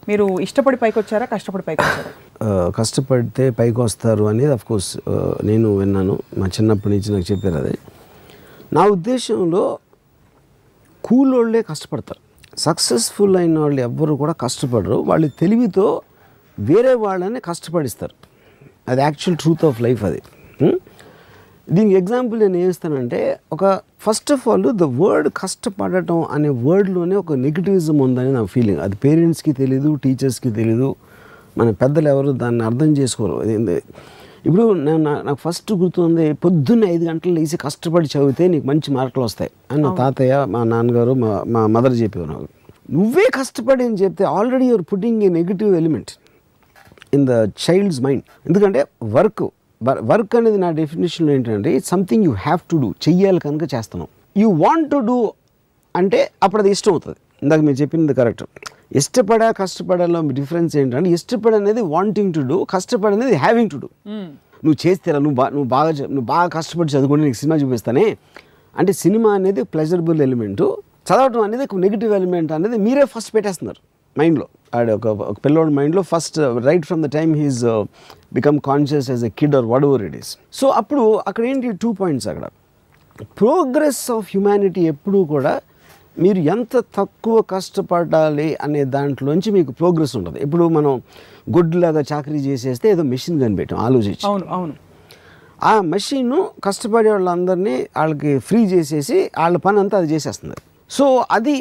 మీరు ఇష్టపడి పైకి వచ్చారా, కష్టపడి పైకి వచ్చారా? కష్టపడితే పైకి వస్తారు అనేది అఫ్కోర్స్ నేను విన్నాను, మా చిన్నప్పటి నుంచి నాకు చెప్పారు. అది నా ఉద్దేశంలో కూలోళ్ళే కష్టపడతారు. సక్సెస్ఫుల్ అయిన వాళ్ళు ఎవ్వరు కూడా కష్టపడరు. వాళ్ళు తెలివితో వేరే వాళ్ళని కష్టపడిస్తారు. అది యాక్చువల్ ట్రూత్ ఆఫ్ లైఫ్. అది దీనికి ఎగ్జాంపుల్ నేను ఏం ఇస్తానంటే, ఒక first of all the word కష్టపడటం అనే వర్డ్లోనే ఒక నెగిటివిజం ఉందని నా ఫీలింగ్. అది పేరెంట్స్కి తెలీదు, టీచర్స్కి తెలీదు, మన పెద్దలు ఎవరు దాన్ని అర్థం చేసుకోరు. ఇప్పుడు నాకు ఫస్ట్ గుర్తుంది, పొద్దున్న 5 గంటలు లేచి కష్టపడి చదివితే నీకు మంచి మార్కులు వస్తాయి అని నా తాతయ్య, మా నాన్నగారు, మా మదర్ చెప్పేవారు నాకు. నువ్వే కష్టపడి అని చెప్తే already you're putting a negative element in the child's mind. ఎందుకంటే వర్క్ అనేది నా డెఫినేషన్లో ఏంటంటే it's something you have to do, చెయ్యాలి కనుక చేస్తున్నావు. యూ వాంట్ టు డూ అంటే అప్పుడు అది ఇష్టం అవుతుంది. ఇందాక మీరు చెప్పింది కరెక్ట్. కష్టపడాలో డిఫరెన్స్ ఏంటంటే, ఇష్టపడనేది వాంటింగ్ టు డూ, కష్టపడనేది హ్యావింగ్ టు డూ. నువ్వు చేస్తేరా, నువ్వు బాగా కష్టపడి చదువుకుంటే నీకు సినిమా చూపిస్తానే అంటే, సినిమా అనేది ప్లెజరబుల్ ఎలిమెంట్, చదవటం అనేది ఒక నెగిటివ్ ఎలిమెంట్ అనేది మీరే ఫస్ట్ పెట్టేస్తున్నారు మైండ్లో. ఆడ ఒక పిల్లోడి మైండ్లో first right from the time he's become conscious as a kid or whatever it is. So అప్పుడు అక్కడ ఏంటి 2 పాయింట్స్. అక్కడ ప్రోగ్రెస్ ఆఫ్ హ్యుమానిటీ ఎప్పుడూ కూడా మీరు ఎంత తక్కువ కష్టపడాలి అనే దాంట్లోంచి మీకు ప్రోగ్రెస్ ఉంటుంది. ఇప్పుడు మనం గొడ్డులాగా చాకరీ చేసేస్తే ఏదో మెషిన్ కనిపెట్టాం ఆలోచించి. అవును. ఆ మెషిన్ కష్టపడే వాళ్ళందరినీ వాళ్ళకి ఫ్రీ చేసేసి వాళ్ళ పని అంతా అది చేసేస్తుంది. సో అది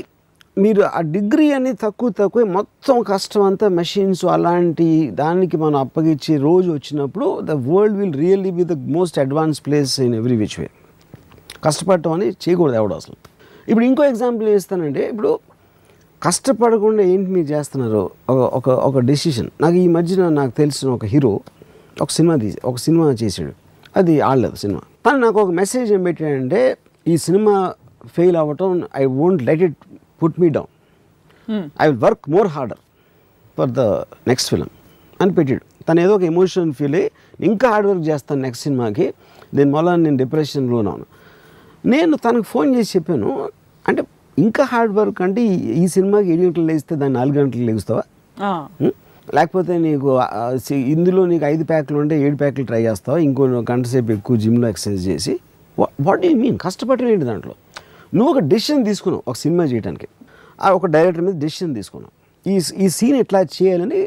మీరు ఆ డిగ్రీ అని తక్కువ మొత్తం కష్టం అంతా మెషిన్స్ అలాంటి దానికి మనం అప్పగించి రోజు వచ్చినప్పుడు the world will really be the most advance place in every which way. కష్టపడటం అని చేయకూడదు ఎవడు అసలు. ఇప్పుడు ఇంకో ఎగ్జాంపుల్ ఇస్తానంటే, ఇప్పుడు కష్టపడకుండా ఏంటి మీరు చేస్తున్నారు, ఒక డెసిషన్. నాకు ఈ మధ్యన నాకు తెలిసిన ఒక హీరో ఒక సినిమా చేసాడు, అది ఆడలేదు సినిమా. తను నాకు ఒక మెసేజ్ ఏం పెట్టాడంటే, ఈ సినిమా ఫెయిల్ అవ్వటం I won't let it put me down, I will work more harder for the next film అని పెట్టాడు. తను ఏదో ఒక ఎమోషన్ ఫీల్ అయ్యి ఇంకా హార్డ్ వర్క్ చేస్తాను నెక్స్ట్ సినిమాకి, దీనివల్ల నేను డిప్రెషన్లో ఉన్నాను. నేను తనకు ఫోన్ చేసి చెప్పాను, అంటే ఇంకా హార్డ్ వర్క్ అంటే ఈ సినిమాకి 7 గంటలు లేస్తే దాన్ని 4 గంటలు లేస్తావా, లేకపోతే నీకు ఇందులో నీకు 5 ప్యాక్లు ఉంటే 7 ప్యాక్లు ట్రై చేస్తావా, ఇంకో గంట సేపు ఎక్కువ జిమ్లో ఎక్సర్సైజ్ చేసి, వాట్ డూ యూ మీన్ కష్టపడటం ఏంటి దాంట్లో? నువ్వు ఒక డెసిషన్ తీసుకున్నావు ఒక సినిమా చేయడానికి, ఒక డైరెక్టర్ మీద డెసిషన్ తీసుకున్నావు, ఈ సీన్ ఎట్లా చేయాలని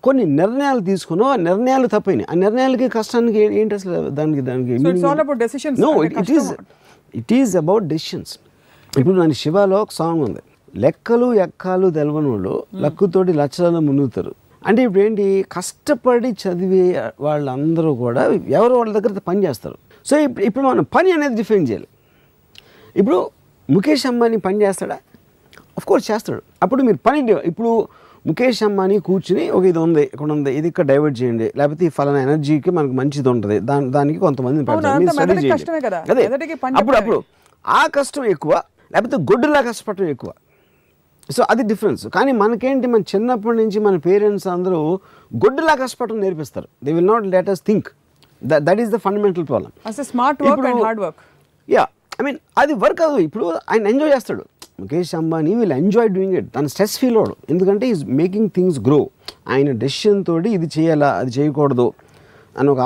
కొన్ని నిర్ణయాలు తీసుకున్నావు, ఆ నిర్ణయాలు తప్పైనాయి. ఆ నిర్ణయాలకి కష్టానికి ఏంటి అసలు? దానికి no, it is about decisions. ఇప్పుడు నాకు శివాలో ఒక సాంగ్ ఉంది, లెక్కలు ఎక్కాలు తెలవనోళ్ళు లక్కుతోటి లక్షలలో మునుగుతారు. అంటే ఇప్పుడు ఏంటి, కష్టపడి చదివే వాళ్ళందరూ కూడా ఎవరు వాళ్ళ దగ్గర పని చేస్తారు. సో ఇప్పుడు మనం పని అనేది డిఫైన్ చేయాలి. ఇప్పుడు ముఖేష్ అంబానీ పని చేస్తాడా? అఫ్కోర్స్ చేస్తాడు. అప్పుడు మీరు పని, ఇప్పుడు ముఖేష్ అంబానీ కూర్చుని ఒక ఇది ఉంది, ఇక్కడ ఉంది, ఇది ఇక్కడ డైవర్ట్ చేయండి, లేకపోతే ఈ ఫలానా ఎనర్జీకి మనకు మంచిది ఉంటుంది, దానికి కొంతమంది అదే. అప్పుడు ఆ కష్టం ఎక్కువ, లేకపోతే గొడ్డులా కష్టపడటం ఎక్కువ. సో అది డిఫరెన్స్. కానీ మనకేంటి, మన చిన్నప్పటి నుంచి మన పేరెంట్స్ అందరూ గొడ్డులా కష్టపడటం నేర్పిస్తారు. They will not let us think. That is the fundamental problem. Smart work and hard work. Yeah, I mean అది వర్క్ కాదు. ఇప్పుడు ఆయన ఎంజాయ్ చేస్తాడు, Mukesh Ambani will enjoy doing it. తను స్ట్రెస్ ఫీల్ అవ్వడు, ఎందుకంటే ఈజ్ మేకింగ్ థింగ్స్ గ్రో. ఆయన decision తోటి ఇది చేయాలా అది చేయకూడదు అని ఒక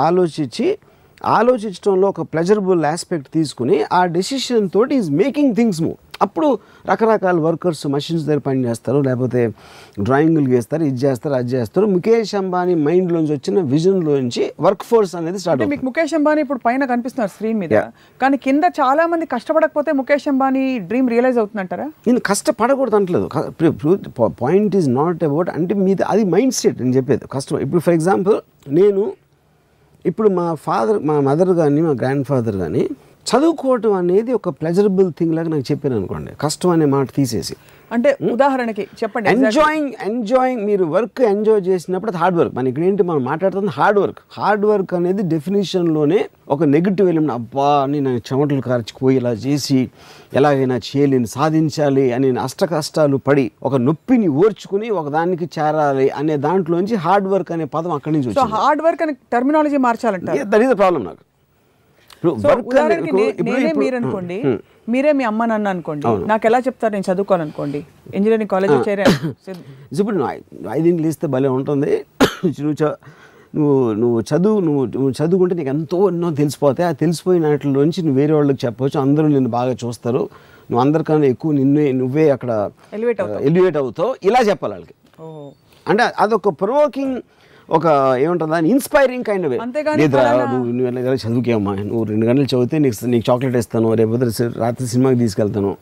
ఆలోచించడంలో ఒక ప్లెజరబుల్ ఆస్పెక్ట్ తీసుకుని ఆ డెసిషన్ తోటి ఈజ్ మేకింగ్ థింగ్స్ మూవ్. అప్పుడు రకరకాల వర్కర్స్ మషిన్స్ దగ్గర పని చేస్తారు, లేకపోతే డ్రాయింగ్లు గీస్తారు, ఇది చేస్తారు, అది చేస్తారు. ముఖేష్ అంబానీ మైండ్లోంచి వచ్చిన విజన్లోంచి వర్క్ ఫోర్స్ అనేది స్టార్ట్ అవుతుంది. మీకు ముఖేష్ అంబానీ ఇప్పుడు పైన కనిపిస్తున్నారు స్క్రీన్ మీద, కానీ కింద చాలా మంది కష్టపడకపోతే ముఖేష్ అంబానీ డ్రీమ్ రియలైజ్ అవుతుందంటారా? నేను కష్టపడకూడదు అంటలేదు. పాయింట్ ఈజ్ నాట్ అబౌట్, అంటే మీది అది మైండ్ సెట్ నేను చెప్పేది. కష్టం ఇప్పుడు ఫర్ ఎగ్జాంపుల్ ఇప్పుడు మా మదర్ కానీ మా గ్రాండ్ ఫాదర్ కానీ చదువుకోవటం అనేది ఒక ప్లెజరబుల్ థింగ్ లాగా నాకు చెప్పాను అనుకోండి, కష్టం అనే మాట తీసేసి. అంటే ఉదాహరణకి చెప్పండి. ఎంజాయింగ్ మీరు వర్క్ ఎంజాయ్ చేసినప్పుడు అది హార్డ్ వర్క్. మన ఇక్కడ ఏంటి మనం మాట్లాడుతుంది హార్డ్ వర్క్ అనేది డెఫినేషన్లోనే ఒక నెగిటివ్ ఎలిమెంట్. అబ్బా నేను చెమటలు కార్చిపోయి ఇలా చేసి ఎలాగైనా చేయలేని సాధించాలి అని అష్ట కష్టాలు పడి ఒక నొప్పిని ఓర్చుకుని ఒక దానికి చేరాలి అనే దాంట్లోంచి హార్డ్ వర్క్ అనే పదం అక్కడి నుంచి వచ్చింది. హార్డ్ వర్క్ అనే టర్మినాలజీ మార్చాలంటే దట్ ఈస్ ద ప్రాబ్లం. నాకు మీరు అనుకోండి, మీరే మీ అమ్మ నాన్న అనుకోండి, నాకు ఎలా చెప్తారు నేను చదువుకోవాలనుకోండి, ఇంజనీరింగ్ కాలేజ్లో చేరాను. ఇప్పుడు నువ్వు 5 లేస్తే భలే ఉంటుంది. నువ్వు చదువుకుంటే నీకు ఎన్నో తెలిసిపోతాయి. ఆ తెలిసిపోయిన వాటిలోంచి నువ్వు వేరే వాళ్ళకి చెప్పవచ్చు, అందరూ నిన్ను బాగా చూస్తారు, నువ్వు అందరికన్నా ఎక్కువ నువ్వే అక్కడ ఎలివేట్ అవుతావు, ఇలా చెప్పాలి వాళ్ళకి. అంటే అదొక ప్రొవోకింగ్, ఒక ఏమంటుంది దాన్ని ఇన్స్పైరింగ్ కైండ్ ఆఫ్ వే. లేదా నువ్వు చదువుకేమ్మా, నువ్వు 2 గంటలు చదివితే నీకు చాక్లెట్ ఇస్తాను, రేపు రాత్రి సినిమాకి తీసుకెళ్తాను.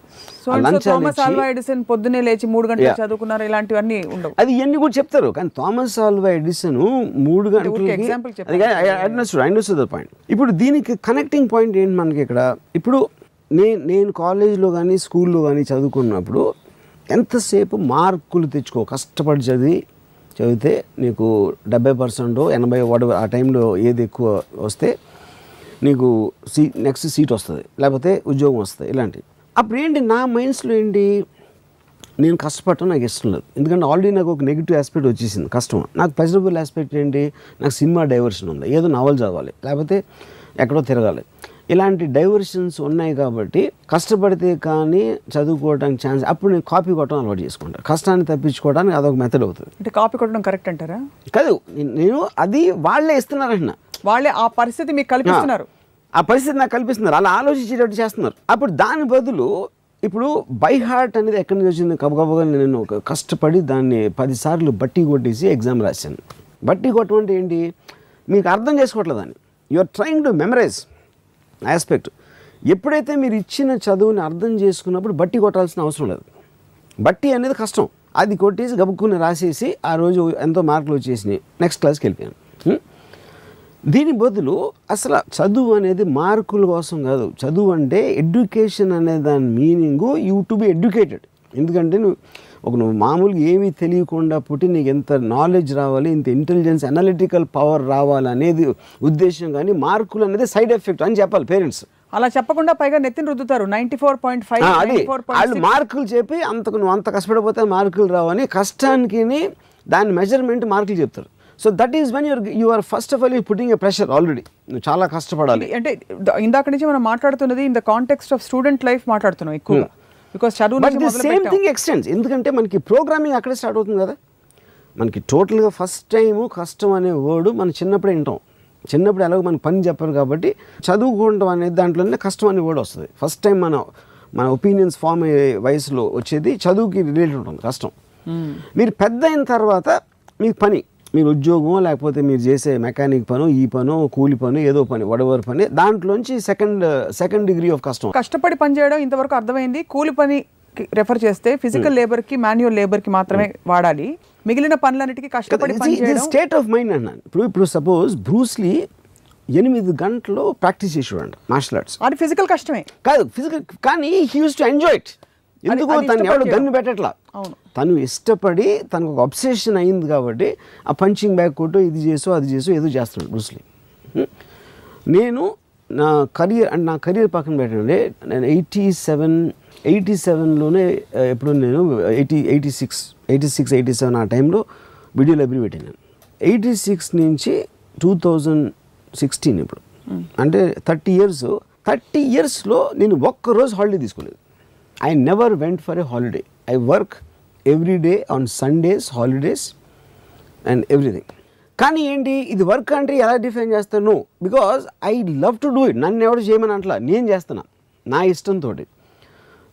పొద్దునే లేచి 3 గంటలు చదువుకున్నారు, ఇలాంటివన్నీ ఉండవు. అది ఇవన్నీ కూడా చెప్తారు. కానీ థామస్ ఆల్వా ఎడిసన్ 3 గంటలకి పాయింట్. ఇప్పుడు దీనికి కనెక్టింగ్ పాయింట్ ఏంటి మనకి ఇక్కడ? ఇప్పుడు నేను కాలేజ్లో కానీ స్కూల్లో కానీ చదువుకున్నప్పుడు ఎంతసేపు మార్కులు తెచ్చుకో, కష్టపడి చదివితే నీకు 70% 80 ఆ టైంలో ఏది ఎక్కువ వస్తే నీకు నెక్స్ట్ సీట్ వస్తుంది, లేకపోతే ఉద్యోగం వస్తుంది, ఇలాంటివి. అప్పుడు ఏంటి నా మైండ్స్లో ఏంటి, నేను కష్టపడటం నాకు ఇష్టం లేదు. ఎందుకంటే ఆల్రెడీ నాకు ఒక నెగిటివ్ ఆస్పెక్ట్ వచ్చేసింది, కష్టం. నాకు పాజిటివ్ ఆస్పెక్ట్ ఏంటి, నాకు సినిమా డైవర్షన్ ఉంది, ఏదో నవల్ చదవాలి, లేకపోతే ఎక్కడో తిరగాలి, ఇలాంటి డైవర్షన్స్ ఉన్నాయి. కాబట్టి కష్టపడితే కానీ చదువుకోవడానికి ఛాన్స్. అప్పుడు నేను కాపీ కొట్టడం అలవాటు చేసుకుంటాను, కష్టాన్ని తప్పించుకోవడానికి అదొక మెథడ్ అవుతుంది. అంటే కాపీ కొట్టడం కరెక్ట్ అంటారా? కాదు, నేను అది వాళ్ళే ఇస్తున్నారంటున్నా, వాళ్ళే ఆ పరిస్థితి మీకు కల్పిస్తున్నారు, ఆ పరిస్థితి నాకు కల్పిస్తున్నారు, అలా ఆలోచించేటట్టు చేస్తున్నారు. అప్పుడు దాని బదులు ఇప్పుడు బై హార్ట్ అనేది ఎక్కడి నుంచి వచ్చింది? గబగబగా నేను కష్టపడి దాన్ని 10 సార్లు బట్టి కొట్టేసి ఎగ్జామ్ రాశాను. బట్టి కొట్టడం అంటే ఏంటి, మీకు అర్థం చేసుకోవట్లేదు దాన్ని, you are trying to memorise aspect. ఎప్పుడైతే మీరు ఇచ్చిన చదువుని అర్థం చేసుకున్నప్పుడు బట్టి కొట్టాల్సిన అవసరం లేదు. బట్టి అనేది కష్టం, అది కొట్టేసి గబుక్కుని రాసేసి ఆ రోజు ఎంతో మార్కులు వచ్చేసినాయి, నెక్స్ట్ క్లాస్కి వెళ్ళిపోయాను. దీని బదులు అసలు చదువు అనేది మార్కుల కోసం కాదు. చదువు అంటే ఎడ్యుకేషన్ అనే దాని meaning you to be educated. ఎందుకంటే నువ్వు మామూలుగా ఏమీ తెలియకుండా పుట్టి నీకు ఎంత నాలెడ్జ్ రావాలి, ఇంత ఇంటెలిజెన్స్, అనలిటికల్ పవర్ రావాలి అనేది ఉద్దేశం. కానీ మార్కులు అనేది సైడ్ ఎఫెక్ట్ అని చెప్పాలి పేరెంట్స్. అలా చెప్పకుండా పైగా నెత్తిని రుద్దుతారు 94.5. అది వాళ్ళు మార్కులు చెప్పి నువ్వు అంత కష్టపడిపోతే మార్కులు రావని, కష్టానికి దాని మెజర్మెంట్ మార్కులు చెప్తారు. So that is when you are first of all you putting a pressure. Already నువ్వు చాలా కష్టపడాలి. అంటే ఇందాక నుంచి మనం మాట్లాడుతున్నది in the context of student life మాట్లాడుతున్నాం ఎక్కువ. బికాస్ చదువు సేమ్ థింగ్ ఎక్స్టెండ్స్. ఎందుకంటే మనకి ప్రోగ్రామింగ్ అక్కడే స్టార్ట్ అవుతుంది కదా. మనకి టోటల్గా ఫస్ట్ టైము కష్టం అనే వర్డ్ మనం చిన్నప్పుడే వింటాం. చిన్నప్పుడు ఎలాగో మనకు పని చెప్పరు కాబట్టి చదువుకోవడం అనేది దాంట్లోనే కష్టం అనే వర్డ్ వస్తుంది. ఫస్ట్ టైం మన ఒపీనియన్స్ ఫామ్ అయ్యే వయసులో వచ్చేది చదువుకి రిలేటెడ్ ఉంటుంది కష్టం. మీరు పెద్ద అయిన తర్వాత మీకు పని, మీరు ఉద్యోగం, లేకపోతే మీరు చేసే మెకానిక్ పను, ఈ పను, కూలి పను, ఏదో పని, వడవర్ పని, దాంట్లోంచి సెకండ్ డిగ్రీ ఆఫ్ కష్టం. కష్టపడి పని చేయడం ఇంతవరకు అర్థమైంది. కూలి పని రెఫర్ చేస్తే ఫిజికల్ లేబర్కి, మాన్యువల్ లేబర్కి మాత్రమే వాడాలి. మిగిలిన పనులన్నిటికీ కష్టపడి పని చేయడం స్టేట్ ఆఫ్ మైండ్ అన్నాను. ఇప్పుడు సపోజ్ బ్రూస్లీ 8 గంటలు ప్రాక్టీస్ చేసి చూడండి మార్షల్ ఆర్ట్స్. అది ఫిజికల్ కష్టమే కాదు, ఫిజికల్, కానీ he use to enjoy it. ఎందుకు తను ఎవరు గన్ను పెట్టట్లా, తను ఇష్టపడి తనకు ఒక అబ్సెషన్ అయింది కాబట్టి ఆ పంచింగ్ బ్యాగ్ కొట్టు, ఇది చేసో అది చేసో ఏదో చేస్తున్నాడు బ్రూస్లీ. నేను నా కెరీర్ పక్కన పెట్టండి, నేను 87లోనే ఎప్పుడు నేను 86-87 ఆ టైంలో వీడియో లైబ్రరీ పెట్టాను. 86 నుంచి 2016 ఇప్పుడు అంటే 30 ఇయర్స్లో నేను ఒక్కరోజు హాలిడే తీసుకోలేదు. I never went for a holiday. I work every day on Sundays, holidays and everything. కానీ ఏంటి ఇది వర్క్ అంటే ఎలా డిఫైన్ చేస్తాను? Because I love to do it. నన్ను ఎవరు చేయమని అట్లా నేను చేస్తున్నా నా ఇష్టంతో.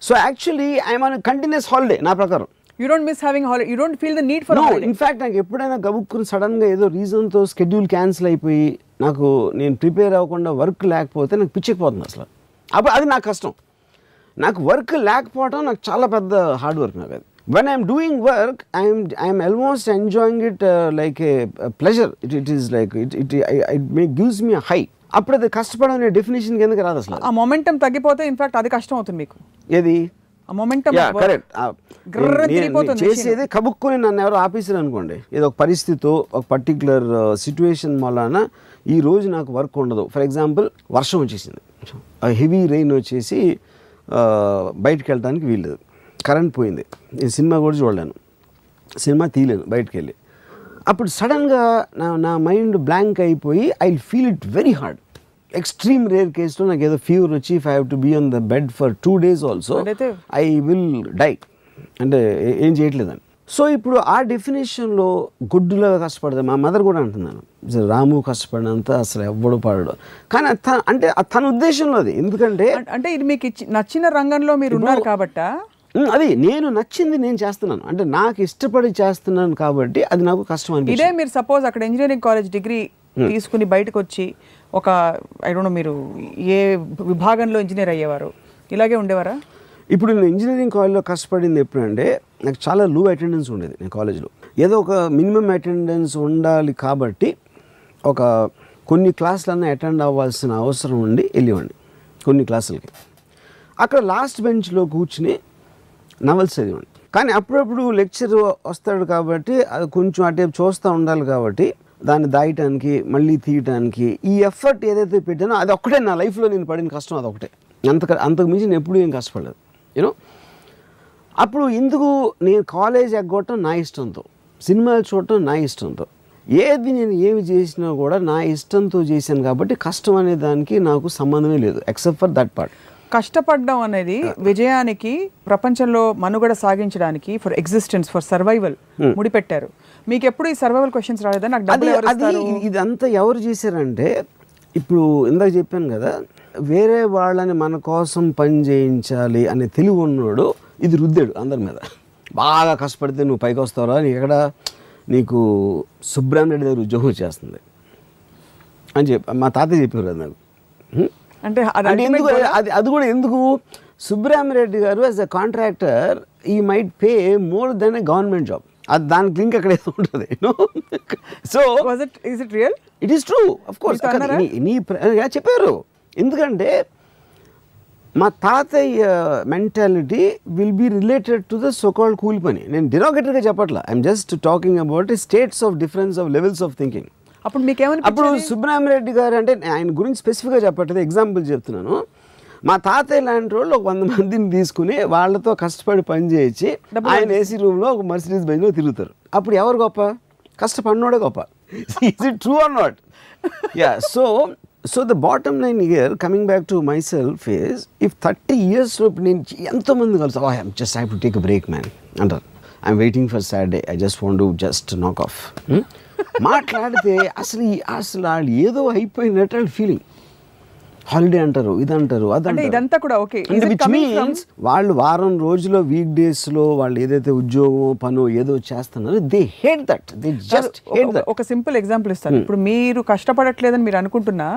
So actually I'm on continuous holiday నా ప్రకారం. You don't miss having holiday. You don't feel the need for holiday. In fact నాకు ఎప్పుడైనా గబుక్కుని సడన్గా ఏదో రీజన్తో షెడ్యూల్ క్యాన్సిల్ అయిపోయి నేను ప్రిపేర్ అవ్వకుండా వర్క్ లేకపోతే నాకు పిచ్చిపోతుంది అసలు. అప్పుడు అది నాకు కష్టం. నాకు వర్క్ లేకపోవడం నాకు చాలా పెద్ద హార్డ్ వర్క్. నాకు అది when I'm doing work I'm almost enjoying it like a pleasure. It is like it gives me a high. అప్పుడు అది కష్టపడడం అనే డెఫినేషన్ కిందకి రాదు అసలు. ఆ మొమెంటం తగ్గిపోతే ఇన్ఫాక్ట్ అది కష్టం అవుతుంది మీకు. ఏది ఆ మొమెంటం కరెక్ట్ చేసేది కబుక్కుని నన్ను ఎవరో ఆఫీసర్ అనుకోండి, ఏదో ఒక పరిస్థితి, ఒక పర్టికులర్ సిచ్యువేషన్ వలన ఈ రోజు నాకు వర్క్ ఉండదు. ఫర్ ఎగ్జాంపుల్ వర్షం వచ్చేసింది, హెవీ రెయిన్ వచ్చేసి బయటకు వెళ్ళడానికి వీల్లేదు, కరెంట్ పోయింది, నేను సినిమా కూడా చూడలేను, సినిమా తీయలేను బయటకు వెళ్ళి. అప్పుడు సడన్గా నా మైండ్ బ్లాంక్ అయిపోయి I feel it very hard. Extreme rare కేసులో నాకు ఏదో ఫీవర్ వచ్చి if I have to be on the bed for 2 days also I will die, అంటే ఏం చేయట్లేదని. సో ఇప్పుడు ఆ డెఫినేషన్లో గుడ్డులాగా కష్టపడతాను. మా మదర్ కూడా అంటున్నాను, రాము కష్టపడినంత అసలు ఎవ్వడు పడడు. కానీ అంటే తన ఉద్దేశంలో అది. ఎందుకంటే అంటే ఇది మీకు నచ్చిన రంగంలో మీరు ఉన్నారు కాబట్టి, అది నేను నచ్చింది నేను చేస్తున్నాను, అంటే నాకు ఇష్టపడి చేస్తున్నాను కాబట్టి అది నాకు కష్టం అనిపిస్తుంది. ఇదే మీరు సపోజ్ అక్కడ ఇంజనీరింగ్ కాలేజ్ డిగ్రీ తీసుకుని బయటకు వచ్చి ఒక ఐ డోంట్ నో మీరు ఏ విభాగంలో ఇంజనీర్ అయ్యేవారు, ఇలాగే ఉండేవారా? ఇప్పుడు నేను ఇంజనీరింగ్ కాలేజ్లో కష్టపడింది ఎప్పుడంటే నాకు చాలా లో అటెండెన్స్ ఉండేది. నేను కాలేజ్లో ఏదో ఒక మినిమం అటెండెన్స్ ఉండాలి కాబట్టి ఒక కొన్ని క్లాసులన్నా అటెండ్ అవ్వాల్సిన అవసరం ఉండి వెళ్ళేవాడిని కొన్ని క్లాసులకి. అక్కడ లాస్ట్ బెంచ్లో కూర్చుని నవల్స్ చదివాడిని. కానీ అప్పుడప్పుడు లెక్చర్ వస్తాడు కాబట్టి అది కొంచెం అటే చూస్తూ ఉండాలి కాబట్టి దాన్ని దాయటానికి మళ్ళీ తీయటానికి ఈ ఎఫర్ట్ ఏదైతే పెట్టానో అది ఒక్కటే నా లైఫ్లో నేను పడిన కష్టం, అదొకటే. అంతకు మించి నేను ఎప్పుడూ ఏం కష్టపడలేదు. యూనో అప్పుడు ఎందుకు నేను కాలేజ్ ఎగ్గొట్టడం నా ఇష్టంతో, సినిమాలు చూడటం నా ఇష్టంతో, నేను ఏమి చేసినా కూడా నా ఇష్టంతో చేశాను కాబట్టి కష్టం అనే దానికి నాకు సంబంధమే లేదు ఎక్సెప్ట్ ఫర్ దట్ పార్ట్. కష్టపడడం అనేది విజయానికి, ప్రపంచంలో మనుగడ సాగించడానికి, ఫర్ ఎగ్జిస్టెన్స్, ఫర్ సర్వైవల్ ముడిపెట్టారు. మీకు ఎప్పుడు ఈ సర్వైవల్ క్వశ్చన్స్ రాలేదా? నాకు డబ్బులు ఎవరు ఇస్తారు? ఇదంతా ఎవరు చేశారంటే, ఇప్పుడు ఇందాక చెప్పాను కదా, వేరే వాళ్ళని మన కోసం పని చేయించాలి అనే తెలివి ఉన్నాడు ఇది రుద్దాడు అందరి మీద. బాగా కష్టపడితే నువ్వు పైకి వస్తావురా, నీకు సుబ్రహ్మణ్యుడి దగ్గర ఉద్యోగం వచ్చేస్తుంది అని చెప్పి మా తాతయ్య చెప్పారు అది నాకు. అంటే ఎందుకు అది కూడా ఎందుకు, సుబ్రహ్మణ్యరెడ్డి గారు as a contractor he might pay more than a government job. అది దానికి లింక్ అక్కడ ఏదో ఉంటుంది. So it is true of course చెప్పారు. ఎందుకంటే మా తాతయ్య mentality will be related to the so called కూలి పని. నేను డిరోగేటరీగా చెప్పట్లా, I'm just talking about states of difference of levels of thinking. అప్పుడు సుబ్రహ్మణ్యరెడ్డి గారు అంటే ఆయన గురించి స్పెసిఫిక్గా చెప్పట్లేదు, ఎగ్జాంపుల్ చెప్తున్నాను. మా తాతయ్య లాంటి వాళ్ళు ఒక 100 మందిని తీసుకుని వాళ్ళతో కష్టపడి పని చేయించి ఆయన ఏసీ రూమ్లో ఒక మర్సిడీస్ బెంజ్లో తిరుగుతారు. అప్పుడు ఎవరు గొప్ప? కష్టపడినోడే గొప్ప. Is it true or not? Ya. So the bottom line here coming back to myself is, if 30 years నేను ఎంతోమంది కలుసు, I just have to take a break man అంటారు. I'm waiting for Saturday, I just want to just knock off. మాట్లాడితే అసలు వాళ్ళు ఏదో అయిపోయినట్టు వాళ్ళ ఫీలింగ్. హాలిడే అంటారు, ఇది అంటారు, అదంటే ఇదంతా కూడా ఓకే. వాళ్ళు వారం రోజుల్లో వీక్ డేస్లో వాళ్ళు ఏదైతే ఉద్యోగం పనో ఏదో చేస్తున్నారో they hate that, they just hate that. ఒక సింపుల్ ఎగ్జాంపుల్ ఇస్తాను. ఇప్పుడు మీరు కష్టపడట్లేదని మీరు అనుకుంటున్నా,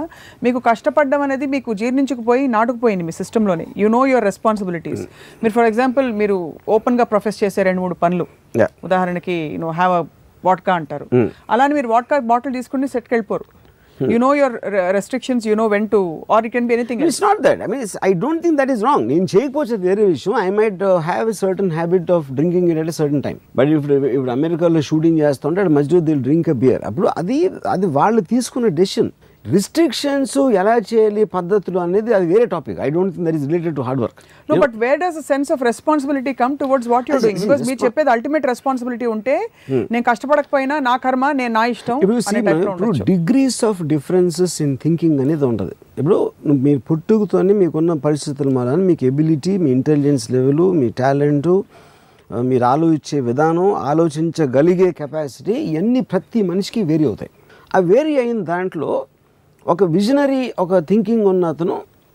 మీకు కష్టపడడం అనేది మీకు జీర్ణించుకుపోయి నాటుకుపోయింది మీ సిస్టంలోనే. You know your responsibilities. మీరు ఫర్ ఎగ్జాంపుల్ మీరు ఓపెన్గా ప్రొఫెస్ చేసే 2-3 పనులు, ఉదాహరణకి హ్యావ్ అ వాడ్కా అంటారు. అలానే మీరు వాడ్కా బాటిల్ తీసుకుని సెట్కి వెళ్ళిపోరు. You know your restrictions, you know when to, or it can be anything else. It's not that. I mean, I don't think that is wrong. నేను చేయకపోతే వేరే విషయం. I might have a certain habit of drinking it at a certain time. But if అమెరికాలో shooting చేస్తుంటే అటు మధ్యలో they drink a beer. అప్పుడు అది వాళ్ళు తీసుకున్న డెసిషన్. రిస్ట్రిక్షన్స్ ఎలా చేయాలి పద్ధతులు అనేది అది వేరే topic. I don't think that is related to hard work. No, but where does a sense of responsibility come towards what you're doing? Because మీరు చెప్పేది అల్టిమేట్ రెస్పాన్సిబిలిటీ ఉంటే నేను కష్టపడకపోయినా నా కర్మ, నేను నా ఇష్టం. ఇప్పుడు degrees of differences in thinking అనేది ఉంటుంది. ఇప్పుడు మీరు పుట్టుకతోనే మీకున్న పరిస్థితుల వలన మీకు ఎబిలిటీ, మీ ఇంటెలిజెన్స్ లెవెల్, మీ టాలెంటు, మీరు ఆలోచించే విధానం, ఆలోచించగలిగే కెపాసిటీ ఇవన్నీ ప్రతి మనిషికి వేరీ అవుతాయి. ఆ వేరీ అయిన దాంట్లో ఒక విజనరీ, ఒక థింకింగ్ ఉన్న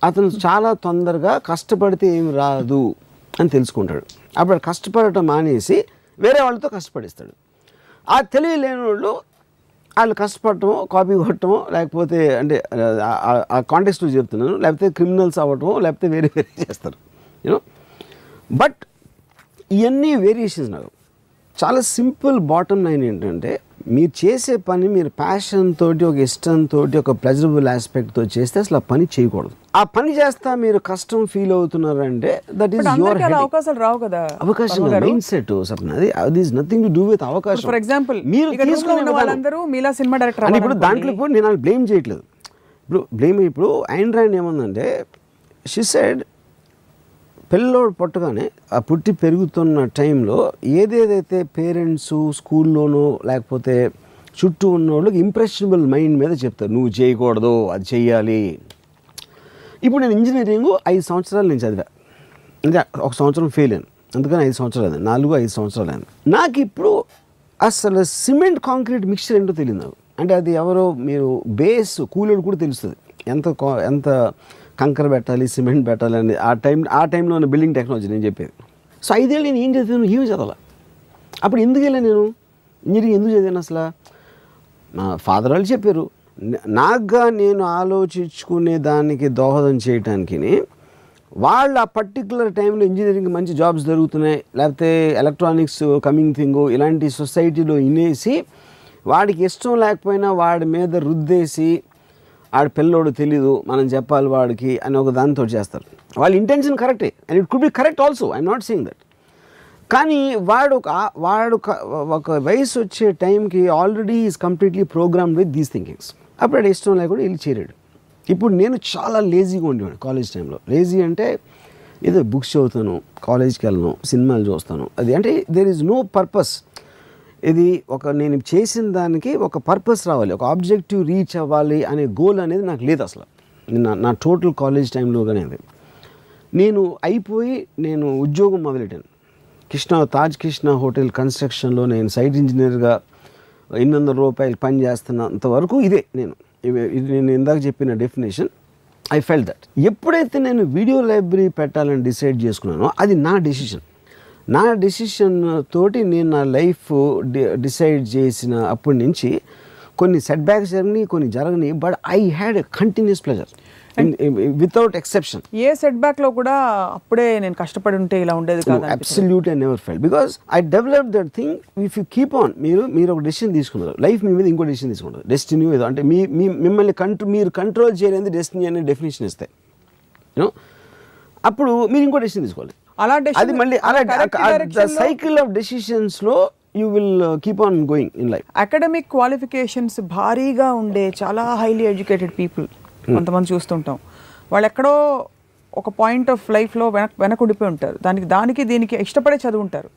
అతను చాలా తొందరగా కష్టపడితే ఏమి రాదు అని తెలుసుకుంటాడు. అప్పుడు కష్టపడటం మానేసి వేరే వాళ్ళతో కష్టపడిస్తాడు. ఆ తెలివి లేని వాళ్ళు కష్టపడటమో, కాపీ కొట్టడమో, లేకపోతే అంటే ఆ కాంటెక్స్ట్లో చెప్తున్నాను, లేకపోతే క్రిమినల్స్ అవ్వటమో, లేకపోతే వేరే చేస్తారు. యూనో బట్ ఇవన్నీ వేరియేషన్స్. నాకు చాలా సింపుల్ బాటమ్ లైన్ ఏంటంటే, మీరు చేసే పని మీరు ప్యాషన్ తోటి, ఒక ఇష్టంతో, ఒక ప్లెజరబుల్ ఆస్పెక్ట్తో చేస్తే అసలు ఆ పని చేయకూడదు. ఆ పని చేస్తా మీరు కష్టం ఫీల్ అవుతున్నారంటే దట్ ఈస్ యువర్ హెడ్. అవకాశాలు రావు కదా. అవకాశం మైండ్ సెట్ సప్న, అది is nothing to do with అవకాశం. ఫర్ ఎగ్జాంపుల్ మీరు తీసుకునే వాళ్ళందరూ మీలా సినిమా డైరెక్టర్ అని. ఇప్పుడు దాంట్లో ఇప్పుడు నేను బ్లేమ్ చేయట్లేదు. ఇప్పుడు ఐన్ రాండ్ ఏముందంటే, షీ సెడ్ పిల్లోడు పుట్టగానే ఆ పుట్టి పెరుగుతున్న టైంలో ఏదేదైతే పేరెంట్స్ స్కూల్లోనో లేకపోతే చుట్టూ ఉన్న వాళ్ళకి ఇంప్రెషనబుల్ మైండ్ మీద చెప్తారు, నువ్వు చేయకూడదు, అది చెయ్యాలి. ఇప్పుడు నేను ఇంజనీరింగ్ 5 సంవత్సరాలు నేను చదివా, అంటే 1 సంవత్సరం ఫెయిల్ అయ్యాను, అందుకని 5 సంవత్సరాలు అయింది, 4-5 సంవత్సరాలు అయింది. నాకు ఇప్పుడు అసలు సిమెంట్ కాంక్రీట్ మిక్చర్ ఏంటో తెలియదు నాకు. అంటే అది ఎవరో మీరు బేస్ కూలేడు కూడా తెలుస్తుంది, ఎంత కంకర పెట్టాలి, సిమెంట్ పెట్టాలి అని ఆ టైంలో ఉన్న బిల్డింగ్ టెక్నాలజీ నేను చెప్పేది. సో 5 ఏళ్ళు నేను ఏం చదివాను, ఏమి చదవాలి. అప్పుడు ఎందుకు వెళ్ళాను నేను ఇంజనీరింగ్, ఎందుకు చదివాను అసలు? మా ఫాదర్ వాళ్ళు చెప్పారు, నాకుగా నేను ఆలోచించుకునే దానికి దోహదం చేయటానికి. వాళ్ళు ఆ పర్టికులర్ టైంలో ఇంజనీరింగ్ మంచి జాబ్స్ దొరుకుతున్నాయి, లేకపోతే ఎలక్ట్రానిక్స్ కమింగ్ థింగ్ ఇలాంటి సొసైటీలో ఇనేసి వాడికి ఇష్టం లేకపోయినా వాడి మీద రుద్దేసి ఆడి పిల్లోడు తెలీదు మనం చెప్పాలి వాడికి అని ఒక దాంతో చేస్తారు. వాళ్ళ ఇంటెన్షన్ కరెక్టే, and it could be correct also, I'm not saying that. కానీ వాడు ఒక వయసు వచ్చే టైంకి already is completely programmed with these thinkings. అప్పుడు ఇష్టం లేకుండా వెళ్ళి చేరాడు. ఇప్పుడు నేను చాలా లేజీగా ఉండేవాడు కాలేజ్ టైంలో. లేజీ అంటే ఏదో బుక్స్ చదువుతాను, కాలేజ్కి వెళ్ళను, సినిమాలు చూస్తాను, అది అంటే దేర్ ఈజ్ నో పర్పస్. ఇది నేను చేసిన దానికి ఒక పర్పస్ రావాలి, ఒక ఆబ్జెక్టివ్ రీచ్ అవ్వాలి అనే గోల్ అనేది నాకు లేదు అసలు. నా టోటల్ కాలేజ్ టైంలో కానీ అది నేను అయిపోయి నేను ఉద్యోగం మొదలెట్టాను. తాజ్ కృష్ణ హోటల్ కన్స్ట్రక్షన్లో నేను సైట్ ఇంజనీర్గా 800 రూపాయలు పని చేస్తున్నంత వరకు ఇదే నేను ఇందాక చెప్పిన డెఫినేషన్. I felt that. ఎప్పుడైతే నేను వీడియో లైబ్రరీ పెట్టాలని డిసైడ్ చేసుకున్నానో అది నా డెసిషన్ తోటి నేను నా లైఫ్ డిసైడ్ చేసిన అప్పటి నుంచి కొన్ని సెట్ బ్యాక్స్ జరిగినాయి, కొన్ని జరగని, but I had a continuous pleasure without exception. A set back లో కూడా అప్పుడే నేను కష్టపడి ఉంటే ఇలా ఉండేది కాదు. Absolutely I never felt, because I develop that thing. If you keep on, మీరు ఒక డెసిషన్ తీసుకున్నారు, లైఫ్ మీ మీద ఇంకో డెసిషన్ తీసుకుంటారు, డెస్టినీ ఏదో అంటే మిమ్మల్ని మీరు కంట్రోల్ చేయలేని డెస్టినీ అనే డెఫినేషన్ ఇస్తాయి. యూనో అప్పుడు మీరు ఇంకో డెసిషన్ తీసుకోవాలి. అది మళ్ళీ సైకిల్ ఆఫ్ డెసిషన్స్ లో you will keep on going in life. Academic qualifications భారీగా ఉండే చాలా హైలీ ఎడ్యుకేటెడ్ పీపుల్ కొంతమంది చూస్తుంటాం, వాళ్ళు ఎక్కడో ఒక పాయింట్ ఆఫ్ లైఫ్లో వెనకుండిపోయి ఉంటారు, దీనికి ఇష్టపడే చదువుంటారు.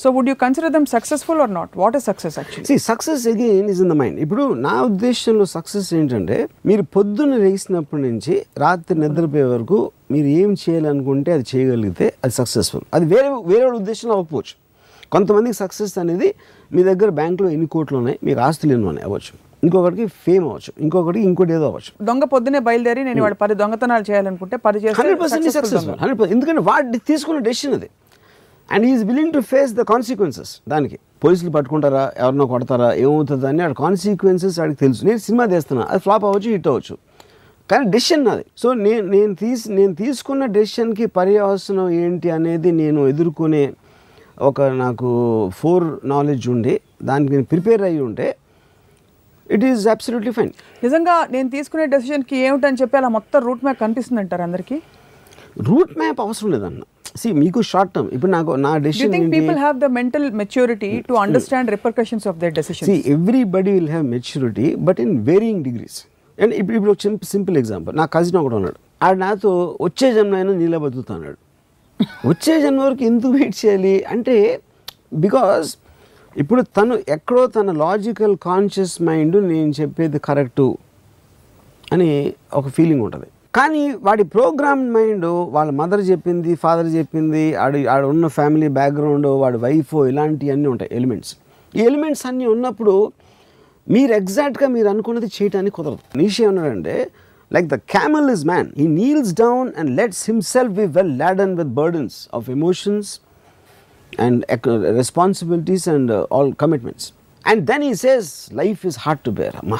So would you consider them successful or not? What is success actually? Success again is in the mind. ఇప్పుడు నా ఉద్దేశంలో సక్సెస్ ఏంటంటే, మీరు పొద్దున్న లేచినప్పటి నుంచి రాత్రి నిద్రపోయే వరకు మీరు ఏం చేయాలనుకుంటే అది చేయగలిగితే అది సక్సెస్ఫుల్. అది వేరే ఉద్దేశంలో అవ్వకపోవచ్చు. కొంతమందికి సక్సెస్ అనేది మీ దగ్గర బ్యాంకులో ఎన్ని కోట్లు ఉన్నాయి, మీకు ఆస్తులు ఎన్ని ఉన్నాయి అవ్వచ్చు, ఇంకొకటికి ఫేమ్ అవ్వచ్చు, ఇంకొకటి ఇంకోటి ఏదో అవ్వచ్చు. దొంగ పొద్దునే బయలుదేరి నేను వాడు 10 దొంగతనాలు చేయాలనుకుంటే 100% సక్సెస్ఫుల్. 100%. ఎందుకంటే వాడు తీసుకున్న డెసిషన్ అది, and is willing to face the consequences. దానికి పోలీసులు పట్టుకుంటారా, ఎవరినో కొడతారా, ఏమవుతుంది అని వాడి కాన్సిక్వెన్సెస్ వాడికి తెలుసు. నేను సినిమా తీస్తున్నా, అది ఫ్లాప్ అవ్వచ్చు, హిట్ అవ్వచ్చు, కానీ డెసిషన్ నాది. సో నేను తీసుకున్న డెసిషన్కి పర్యవసనం ఏంటి అనేది నేను ఎదుర్కొనే నాకు ఫోర్ నాలెడ్జ్ ఉండి దానికి నేను ప్రిపేర్ అయ్యి ఉంటే ఇట్ ఈస్ అబ్సల్యూట్లీ ఫైన్. నిజంగా నేను తీసుకునే డెసిషన్కి ఏమిటని చెప్పి అలా మొత్తం రూట్ మ్యాప్ కనిపిస్తుంది అంటారు అందరికీ? రూట్ మ్యాప్ అవసరం లేదన్న. మీకు షార్ట్ టర్మ్ ఇప్పుడు నా decision people have the mental maturity to understand repercussions of their decisions? Everybody will have maturity, but in varying degrees. And ఇప్పుడు సింపుల్ ఎగ్జాంపుల్, నా కజిన్ ఒకడు ఉన్నాడు, ఆడు నాతో వచ్చే జన్మ అయినా నీళ్ళ బతుకుతా అన్నాడు. వచ్చే జన్మ వరకు ఎందుకు వెయిట్ చేయాలి అంటే, బికాజ్ ఇప్పుడు తను ఎక్కడో తన లాజికల్ కాన్షియస్ మైండ్ నేను చెప్పేది కరెక్టు అని ఒక ఫీలింగ్ ఉంటుంది. కానీ వాడి ప్రోగ్రామ్ మైండ్ వాళ్ళ మదర్ చెప్పింది, ఫాదర్ చెప్పింది, ఆడ ఉన్న ఫ్యామిలీ బ్యాక్గ్రౌండ్, వాడి వైఫ్, ఇలాంటివన్నీ ఉంటాయి ఎలిమెంట్స్. ఈ ఎలిమెంట్స్ అన్నీ ఉన్నప్పుడు మీరు ఎగ్జాక్ట్గా మీరు అనుకున్నది చేయడానికి కుదరదు. నీషే ఉన్నాడంటే, like the camel is man, he kneels down and lets himself be well laden with burdens of emotions and responsibilities and all commitments, and then he says life is hard to bear. అమ్మా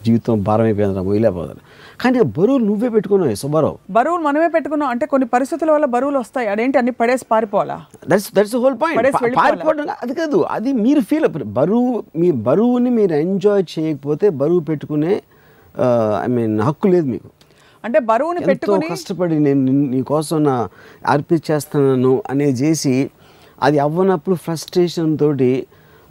జీవితం భారం అయిపోయిందిరా, మొయిలేపోతారు. కానీ బరువులు నువ్వే పెట్టుకున్నావు సుబ్బారావు. బరువులు మనమే పెట్టుకున్నాం అంటే కొన్ని పరిస్థితుల వల్ల బరువులు వస్తాయి, అదేంటి అన్ని పడేసి పారిపోవాలా? That's the whole point. పారిపోవడం అది కాదు, అది మీరు ఫీల్ మీ బరువుని మీరు ఎంజాయ్ చేయకపోతే బరువు పెట్టుకునే హక్కు లేదు మీకు. అంటే బరువుని పెట్టుకొని కష్టపడి నేను నీకోసం అర్పించేస్తున్నాను అనేది చేసి అది అవ్వనప్పుడు ఫ్రస్ట్రేషన్ తోటి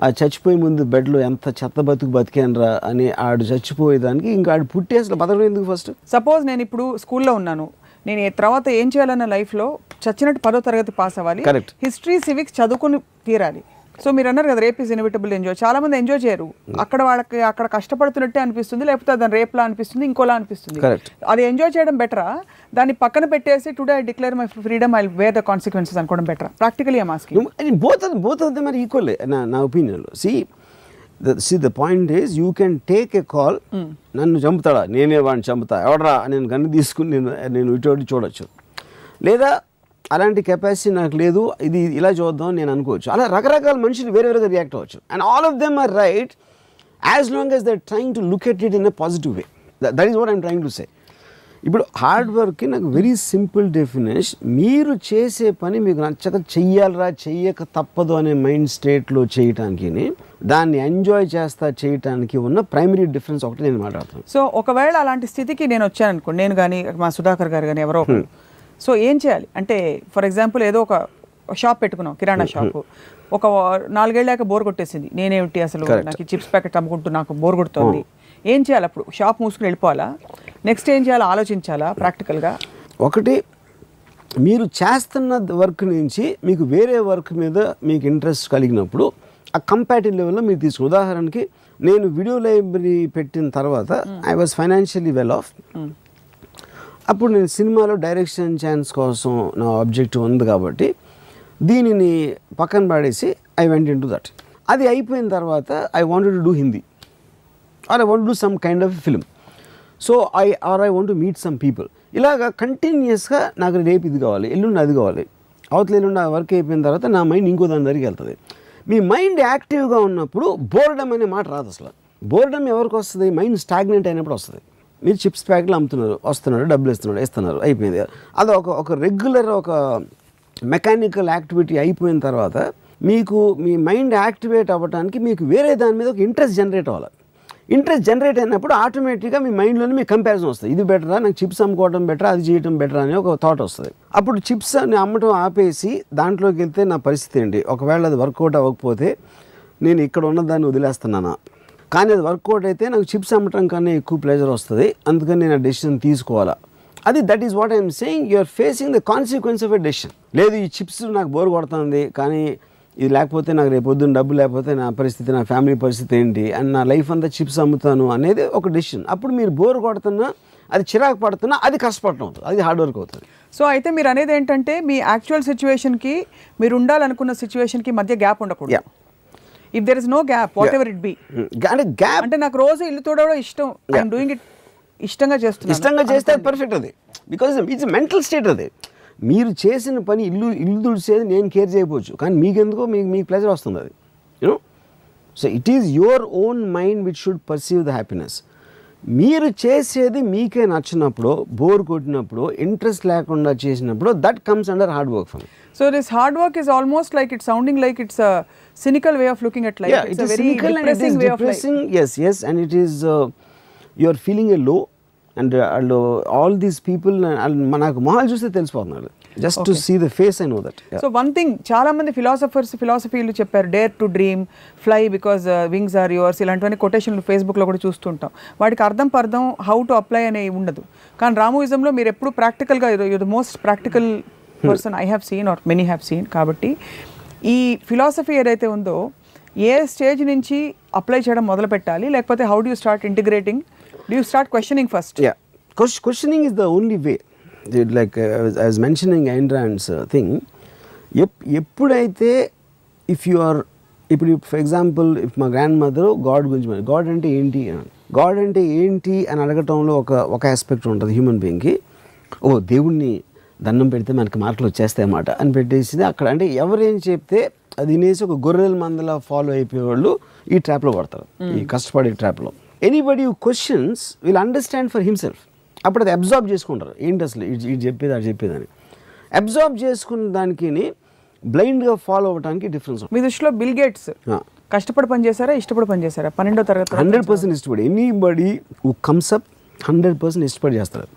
ఆ చచ్చిపోయే ముందు బెడ్లో ఎంత చెత్త బతికానరా అని ఆడు చచ్చిపోయేదానికి ఇంకా ఆడు పుట్టి అసలు బతకడం ఎందుకు? ఫస్ట్ సపోజ్ నేను ఇప్పుడు స్కూల్లో ఉన్నాను, నేను తర్వాత ఏం చేయాలన్న లైఫ్లో చచ్చినట్టు 10వ తరగతి పాస్ అవ్వాలి, హిస్టరీ సివిక్స్ చదువుకుని తీరాలి. సో మీరు అన్నారు కదా రేప్ ఇస్ ఇన్విటబుల్ ఎంజాయ్, చాలా మంది ఎంజాయ్ చేయరు, అక్కడ వాళ్ళకి అక్కడ కష్టపడుతున్నట్టే అనిపిస్తుంది, లేకపోతే దాని రేప్లా అనిపిస్తుంది, ఇంకోలా అనిపిస్తుంది. అది ఎంజాయ్ చేయడం బెటరా, దాన్ని పక్కన పెట్టేసి today I declare my freedom I wear the consequences అనుకోవడం బెటరా? Practically I asking. Both of them are equal నా ఒపీనియన్లో. the point is you can take a call, నన్ను చంపుతాడా, నేనే వాడిని చంపుతా, ఎవడరా నేను గన్ను తీసుకుని నేను ఇటు చూడొచ్చు, లేదా అలాంటి కెపాసిటీ నాకు లేదు, ఇది ఇలా చూద్దాం నేను అనుకోవచ్చు. అలా రకరకాల మనుషులు వేరేగా రియాక్ట్ అవ్వచ్చు. And all of them are right as long as they're trying to look at it in a positive way. That is what I'm trying to say. ఇప్పుడు హార్డ్ వర్క్కి నాకు వెరీ సింపుల్ డెఫినేషన్, మీరు చేసే పని మీకు నచ్చక చెయ్యాలరా, చెయ్యక తప్పదు అనే మైండ్ స్టేట్లో చేయటానికి, దాన్ని ఎంజాయ్ చేస్తా చేయటానికి ఉన్న ప్రైమరీ డిఫరెన్స్ ఒకటి నేను మాట్లాడుతాను. సో ఒకవేళ అలాంటి స్థితికి నేను వచ్చాను అనుకోండి, నేను కానీ మా సుధాకర్ గారు కానీ ఎవరో, సో ఏం చేయాలి అంటే ఫర్ ఎగ్జాంపుల్ ఏదో ఒక షాప్ పెట్టుకున్నాం, కిరాణా షాపు, ఒక 4 ఏళ్ళాక బోర్ కొట్టేసింది, నేనేమిటి అసలు నాకు చిప్స్ ప్యాకెట్ అమ్ముకుంటూ నాకు బోర్ కొడుతుంది, ఏం చేయాలి? అప్పుడు షాప్ మూసుకుని వెళ్ళిపోవాలా? నెక్స్ట్ ఏం చేయాలో ఆలోచించాలా ప్రాక్టికల్గా? ఒకటి, మీరు చేస్తున్న వర్క్ నుంచి మీకు వేరే వర్క్ మీద మీకు ఇంట్రెస్ట్ కలిగినప్పుడు ఆ కంపాటివ్ లెవెల్లో మీరు తీసుకుని, ఉదాహరణకి నేను వీడియో లైబ్రరీ పెట్టిన తర్వాత I was financially well of. అప్పుడు నేను సినిమాలో డైరెక్షన్ ఛాన్స్ కోసం నా ఆబ్జెక్టివ్ ఉంది కాబట్టి దీనిని పక్కన పడేసి I went in to that. అది అయిపోయిన తర్వాత I wanted to do Hindi or I want do some kind of film. So I want to meet some people. ఇలాగా కంటిన్యూస్గా నాకు రేపు ఇది కావాలి, ఎల్లుండి అది కావాలి, అవతల ఎల్లుండి ఆ వర్క్ అయిపోయిన తర్వాత నా మైండ్ ఇంకో దాని దగ్గరికి వెళ్తుంది. మీ మైండ్ యాక్టివ్గా ఉన్నప్పుడు బోర్డమ్ అనే మాట రాదు అసలు. బోర్డమ్ ఎవరికి వస్తుంది? మైండ్ స్టాగ్నెంట్ అయినప్పుడు వస్తుంది. మీరు చిప్స్ ప్యాకెట్లు అమ్ముతున్నారు, వస్తున్నారు, డబ్బులు ఇస్తున్నారు, అయిపోయింది. అది ఒక రెగ్యులర్ ఒక మెకానికల్ యాక్టివిటీ అయిపోయిన తర్వాత మీకు మీ మైండ్ యాక్టివేట్ అవ్వడానికి మీకు వేరే దాని మీద ఒక ఇంట్రెస్ట్ జనరేట్ అవ్వాలి. ఇంట్రెస్ట్ జనరేట్ అయినప్పుడు ఆటోమేటిక్గా మీ మైండ్లోనే మీకు కంపారిజన్ వస్తుంది. ఇది బెటరా, నాకు చిప్స్ అమ్ముకోవడం బెటరా, అది చేయడం బెటరా అని ఒక థాట్ వస్తుంది. అప్పుడు చిప్స్ అమ్మటం ఆపేసి దాంట్లోకి వెళ్తే నా పరిస్థితి ఏంటి, ఒకవేళ అది వర్కౌట్ అవ్వకపోతే నేను ఇక్కడ ఉన్నదాన్ని వదిలేస్తున్నానా, కానీ అది వర్కౌట్ అయితే నాకు చిప్స్ అమ్మటం కన్నా ఎక్కువ ప్లెజర్ వస్తుంది, అందుకని నేను ఆ డెసిషన్ తీసుకోవాలా. అది that is what I'm saying, you're facing the consequence of a decision. లేదు ఈ చిప్స్ నాకు బోర్ కొడుతుంది, కానీ ఇది లేకపోతే నాకు రేపు పొద్దున్న డబ్బు లేకపోతే నా పరిస్థితి, నా ఫ్యామిలీ పరిస్థితి ఏంటి, అండ్ నా లైఫ్ అంతా చిప్స్ అమ్ముతాను అనేది ఒక డెసిషన్. అప్పుడు మీరు బోర్ కొడుతున్నా, అది చిరాకు పడుతున్నా, అది కష్టపడటం అవుతుంది, అది హార్డ్ వర్క్ అవుతుంది. సో అయితే మీరు అనేది ఏంటంటే మీ యాక్చువల్ సిచ్యువేషన్కి మీరు ఉండాలనుకున్న సిచ్యువేషన్కి మధ్య గ్యాప్ ఉండకూడదు. If there is no gap whatever it be, gap అంటే నాకు రోజు ఇల్లు తోడవడం ఇష్టం, ఐఎమ్ డూయింగ్ ఇట్, ఇష్టంగా చేస్తే పర్ఫెక్ట్. అది బికాజ్ ఇట్స్ మెంటల్ స్టేట్. అది మీరు చేసిన పని ఇల్లు తుడిచేది నేను కేర్ చేయకపోవచ్చు, కానీ మీకెందుకో మీకు ప్లెజర్ వస్తుంది అది, you know. So it is your own mind which should perceive the happiness. మీరు చేసేది మీకే నచ్చినప్పుడు, బోర్ కొట్టినప్పుడు, ఇంట్రెస్ట్ లేకుండా చేసినప్పుడు, that comes under hard work for me. So this hard work is almost like it's sounding like it's a cynical way of looking at life. Yeah, it's a very depressing way of life. Yes, and it is you are feeling a low, and all these people manaku mahal chuste telisipotunnaru, just to see the face I know that. Yeah. So one thing chaala mandi philosophy lu chepparu, dare to dream, fly because wings are yours, ilantvani quotation Facebook lo kuda చూస్తుంటాం. వాటికి అర్థం పర్థం how to apply అనే ఉండదు. కానీ రామోయిజం లో మీరు ఎప్పుడు ప్రాక్టికల్ గా you're the most practical person I have seen or many have seen. కాబట్టి ఈ ఫిలాసఫీ ఏదైతే ఉందో ఏ స్టేజ్ నుంచి అప్లై చేయడం మొదలు పెట్టాలి, లేకపోతే how do you start integrating, do you start questioning first? Questioning is the only way. Like I was mentioning Ayn Rand's thing, ఎప్పుడైతే ఇప్పుడు ఫర్ ఎగ్జాంపుల్ మా గ్రాండ్ మదర్ గాడ్ గురించి, గాడ్ అంటే ఏంటి అని అడగటంలో ఒక ఆస్పెక్ట్ ఉంటుంది హ్యూమన్ బీయింగ్కి. దేవుణ్ణి దండం పెడితే మనకి మార్కులు వచ్చేస్తాయి అన్నమాట అని పెట్టేసింది అక్కడ. అంటే ఎవరేం చెప్తే అది వినేసి ఒక గొర్రెల మందలా ఫాలో అయిపోయేవాళ్ళు ఈ ట్రాప్లో పడతారు, ఈ కష్టపడే ట్రాప్లో. Anybody who questions will understand for himself. అప్పుడు అది అబ్జార్బ్ చేసుకుంటారు, ఏంటి అసలు ఇది చెప్పేది అది చెప్పేదని. అబ్జార్బ్ చేసుకున్న దానికి బ్లైండ్గా ఫాలో అవ్వడానికి డిఫరెన్స్. మీ దృష్టిలో బిల్ గేట్స్ కష్టపడి పనిచేశారా, ఇష్టపడి పనిచేశారా? 12వ తరగతి 100% ఇష్టపడి. ఎనీబడి హూ కమ్స్ అప్ 100% ఇష్టపడి చేస్తారు.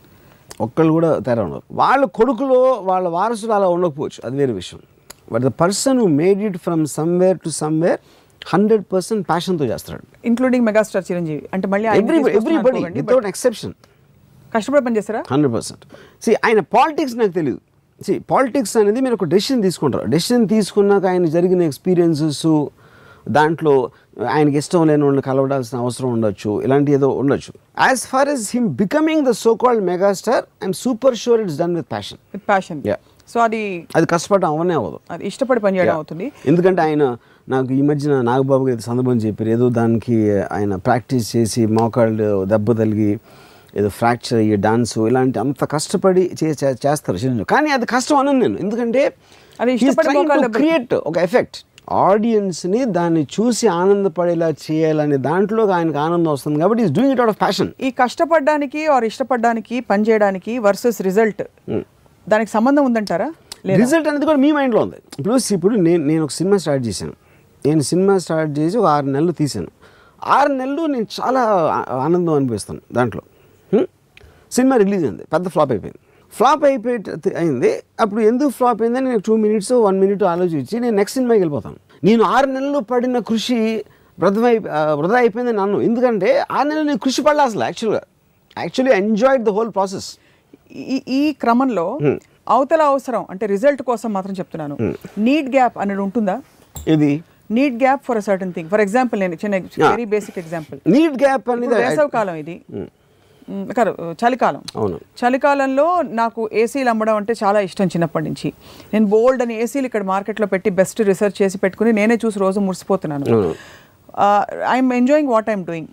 ఒక్కళ్ళు కూడా తేడా ఉండదు. వాళ్ళ కొడుకులో వాళ్ళ వారసులు అలా ఉండకపోవచ్చు, అది వేరే విషయం. But the person who made it from somewhere to somewhere 100% ప్యాషన్తో చేస్తాడు, ఇంక్లూడింగ్ మెగాస్టార్ చిరంజీవి. అంటే మళ్ళీ ఎవ్రీబడి వితౌట్ ఎక్సెప్షన్ కష్టపడి పనిచేస్తారా? 100%. ఆయన పాలిటిక్స్ నాకు తెలియదు, పాలిటిక్స్ అనేది మీరు ఒక డెసిషన్ తీసుకుంటారు. డెసిషన్ తీసుకున్నాక ఆయన జరిగిన ఎక్స్పీరియన్సెస్, దాంట్లో ఆయనకి ఇష్టం లేని వాళ్ళని కలవడాల్సిన అవసరం ఉండొచ్చు, ఇలాంటి ఏదో ఉండొచ్చు. As far as him becoming the so called megastar, I'm super sure it's done with passion. So అది కష్టపడడం అవనే అవ్వదు, అది ఇష్టపడి పనిచేయడం అవుతుంది. ఎందుకంటే ఆయన నాకు ఈ మధ్యన నాగబాబు గారి సందర్భం చెప్పారు, ఏదో దానికి ఆయన ప్రాక్టీస్ చేసి మోకాళ్ళు దెబ్బ తగిలి ఏదో ఫ్రాక్చర్ అయ్యి డాన్స్ ఇలాంటి అంత కష్టపడి చేస్తారు శరీరం. కానీ అది కష్టం అనను నేను, ఎందుకంటే అది క్రియేట్ ఒక ఎఫెక్ట్, ఆడియన్స్ని దాన్ని చూసి ఆనందపడేలా చేయాలనే దాంట్లో ఆయనకు ఆనందం వస్తుంది కాబట్టి is doing it out of passion. ఈ కష్టపడడానికి ఆర్ ఇష్టపడడానికి పని చేయడానికి వర్సెస్ రిజల్ట్, దానికి సంబంధం ఉందంటారా? రిజల్ట్ అనేది కూడా మీ మైండ్లో ఉంది. ఇప్పుడు నేను ఒక సినిమా స్టార్ట్ చేశాను. నేను సినిమా స్టార్ట్ చేసి ఒక 6 నెలలు తీశాను. 6 నెలలు నేను చాలా ఆనందం అనిపిస్తాను దాంట్లో. సినిమా రిలీజ్ అయింది, పెద్ద ఫ్లాప్ అయిపోయింది. అయింది. అప్పుడు ఎందుకు ఫ్లాప్ అయిందని నేను 2 minutes 1 minute ఆలోచించి నేను నెక్స్ట్ సినిమాకి వెళ్ళిపోతాను. నేను 6 నెలలు పడిన కృషి వృధా అయిపోయిందని నన్ను, ఎందుకంటే 6 నెలలు నేను కృషి పడలే అసలు. Actually enjoyed the whole process. ఈ క్రమంలో అవతల అవసరం అంటే రిజల్ట్ కోసం మాత్రం చెప్తున్నాను, నీడ్ గ్యాప్ అనేది ఉంటుందా? ఇది need gap for a certain thing. For example నేను చిన్న very basic example, need gap అనేది వేసవికాలం, ఇది కాదు చలికాలం. చలికాలంలో నాకు ఏసీలు అమ్మడం అంటే చాలా ఇష్టం చిన్నప్పటి నుంచి. నేను బోల్డ్ అని ఏసీలు ఇక్కడ మార్కెట్లో పెట్టి బెస్ట్ రీసెర్చ్ చేసి పెట్టుకుని నేనే చూసి రోజు మురిసిపోతున్నాను. I'm enjoying what I'm doing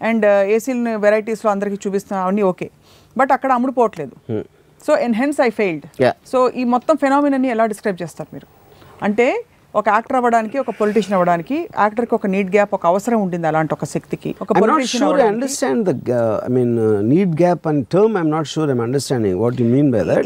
and ఏసీలని వెరైటీస్లో అందరికీ చూపిస్తున్నాను, అవన్నీ ఓకే. బట్ అక్కడ అమ్ముడుపోవట్లేదు. So hence I failed. So ఈ మొత్తం ఫెనామినాని ఎలా డిస్క్రైబ్ చేస్తారు మీరు? అంటే ఒక యాక్టర్ అవ్వడానికి, ఒక పొలిటీషియన్ అవ్వడానికి యాక్టర్కి ఒక నీడ్ గ్యాప్, ఒక అవసరం ఉండింది అలాంటి ఒక శక్తికి. ఒక politician I understand the need gap and term. I'm not sure I'm understanding what you mean by that.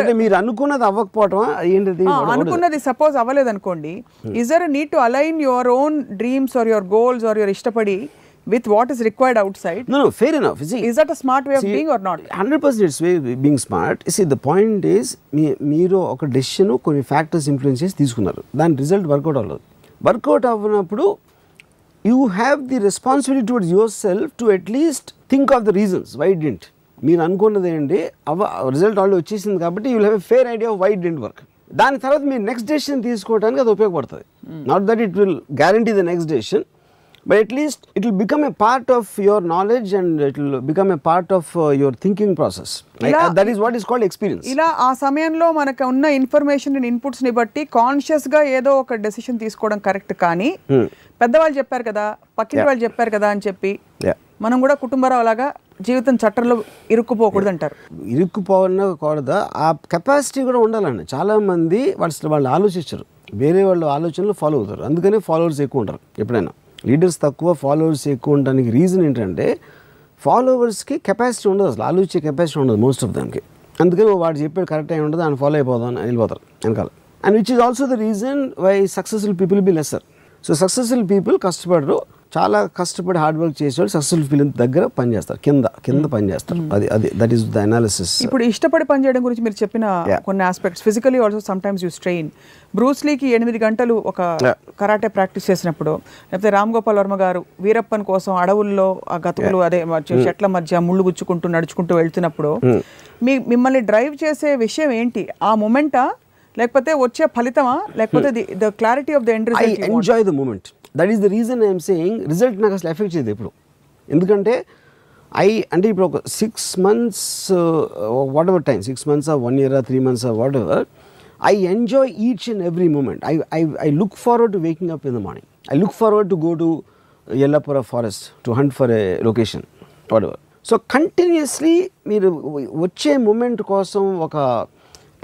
అంటే మీరు అనుకున్నది అవ్వకపోవటం ఏంటిది? అనుకున్నది సపోజ్ అవ్వలేదు అనుకోండి, is there a need to align your own dreams or your goals or your ఇష్టపడి with what is required outside? No, fair enough. Is that a smart way of being or not? 100% it's way being smart. See, the point is మీరు ఒక decision కొన్ని factors influence చేసి తీసుకున్నారు, దాని result work out అవ్వలేదు. Work out అవ్వనప్పుడు you have the responsibility towards yourself to at least think of the reasons why didn't. మీరు అనుకున్నది ఏంటి, రిజల్ట్ ఆల్రెడీ వచ్చేసింది కాబట్టి you will have a fair idea of why didn't work. దాని తర్వాత మీరు నెక్స్ట్ డెసిషన్ తీసుకోవడానికి అది ఉపయోగపడుతుంది. Not that it will guarantee the next decision, but at least it will become a part of your knowledge and it will become a part of your thinking process. That is what is called experience. ఇలా ఆ సమయంలో మనకు ఉన్న information and inputs ని బట్టి conscious గా ఏదో ఒక డెసిషన్ తీసుకోవడం కరెక్ట్. కానీ పెద్దవాళ్ళు చెప్పారు కదా, పక్కింటి వాళ్ళు చెప్పారు కదా అని చెప్పి మనం కూడా కుటుంబరావు లాగా జీవితం చట్టంలో ఇరుక్కుపోకూడదు అంటారు. ఇరుక్కుపోకూడదు, ఆ కెపాసిటీ కూడా ఉండాలండి. చాలా మంది వాళ్ళు ఆలోచించరు, వేరే వాళ్ళు ఆలోచనలు ఫాలో అవుతారు, అందుకనే ఫాలోవర్స్ ఎక్కువ ఉంటారు. ఎప్పుడైనా లీడర్స్ తక్కువ, ఫాలోవర్స్ ఎక్కువ ఉండడానికి రీజన్ ఏంటంటే ఫాలోవర్స్కి కెపాసిటీ ఉండదు, అసలు ఆలోచించే కెపాసిటీ ఉండదు మోస్ట్ ఆఫ్ దానికి. అందుకని వాడు చెప్పేది కరెక్ట్ అయి ఉండదు, ఆయన ఫాలో అయిపోదాం అని వెళ్ళిపోతారు వెనకాల. And which is also the reason why successful people be lesser. So successful people కష్టపడరు, చాలా కష్టపడి హార్డ్ వర్క్ చేసేవాళ్ళు సక్సెస్ఫుల్ పీపుల్ దగ్గర పనిచేస్తారు, కింద పనిచేస్తారు. అది దట్ ఈస్ ద అనాలిసిస్. ఇప్పుడు ఇష్టపడి పనిచేయడం గురించి మీరు చెప్పిన కొన్ని aspects, physically also sometimes you strain. బ్రూస్లీకి 8 గంటలు ఒక కరాటే ప్రాక్టీస్ చేసినప్పుడు, లేకపోతే రామ్ గోపాల్ వర్మ గారు వీరప్పన్ కోసం అడవుల్లో ఆ గతుకులు అదే చెట్ల మధ్య ముళ్ళు గుచ్చుకుంటూ నడుచుకుంటూ వెళ్తున్నప్పుడు మిమ్మల్ని డ్రైవ్ చేసే విషయం ఏంటి? ఆ మూమెంటా, లేకపోతే వచ్చే ఫలితమా, లేకపోతే the clarity of the end result? I enjoy the moment. That is the reason I'm saying result నాకు అసలు ఎఫెక్ట్ చేయదు ఎప్పుడు. ఎందుకంటే అంటే ఇప్పుడు ఒక 6 months what ever time, 6 months 1 year 3 months what ever, I enjoy each and every moment. I look forward to waking up in the morning. I look forward to go to Yellapura forest to hunt for a location, whatever. So continuously మీరు వచ్చే moment కోసం ఒక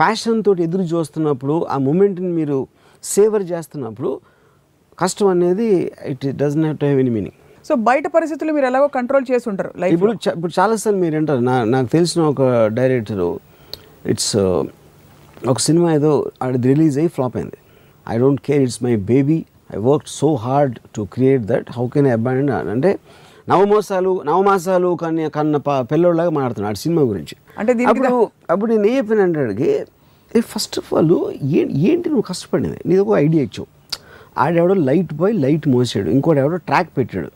passion తోటి ఎదురు చూస్తున్నప్పుడు, ఆ మూమెంట్ని మీరు saver చేస్తున్నప్పుడు కష్టం అనేది it doesn't have to have any meaning. So బయట పరిస్థితులు మీరు ఎలాగో కంట్రోల్ చేసి ఉంటారు లైఫ్. ఇప్పుడు చాలాసార్లు మీరు అంటారు, నాకు తెలిసిన ఒక డైరెక్టరు, ఇట్స్ ఒక సినిమా ఏదో అది రిలీజ్ అయ్యి ఫ్లాప్ అయింది. I don't care, it's my baby, I work so hard to create that, how can I abandon. అంటే నవమాసాలు కన్న పిల్లోళ్ళలాగా మాట్లాడుతున్నాడు ఆ సినిమా గురించి. అంటే అప్పుడు నేను ఏ చెప్పిన అంటే, ఫస్ట్ ఆఫ్ ఆల్ ఏంటి నువ్వు కష్టపడింది, నీది ఒక ఐడియా ఇచ్చావు. ఆడెవడో లైట్ బాయ్ లైట్ మోసాడు, ఇంకోటి ఎవడో ట్రాక్ పెట్టాడు,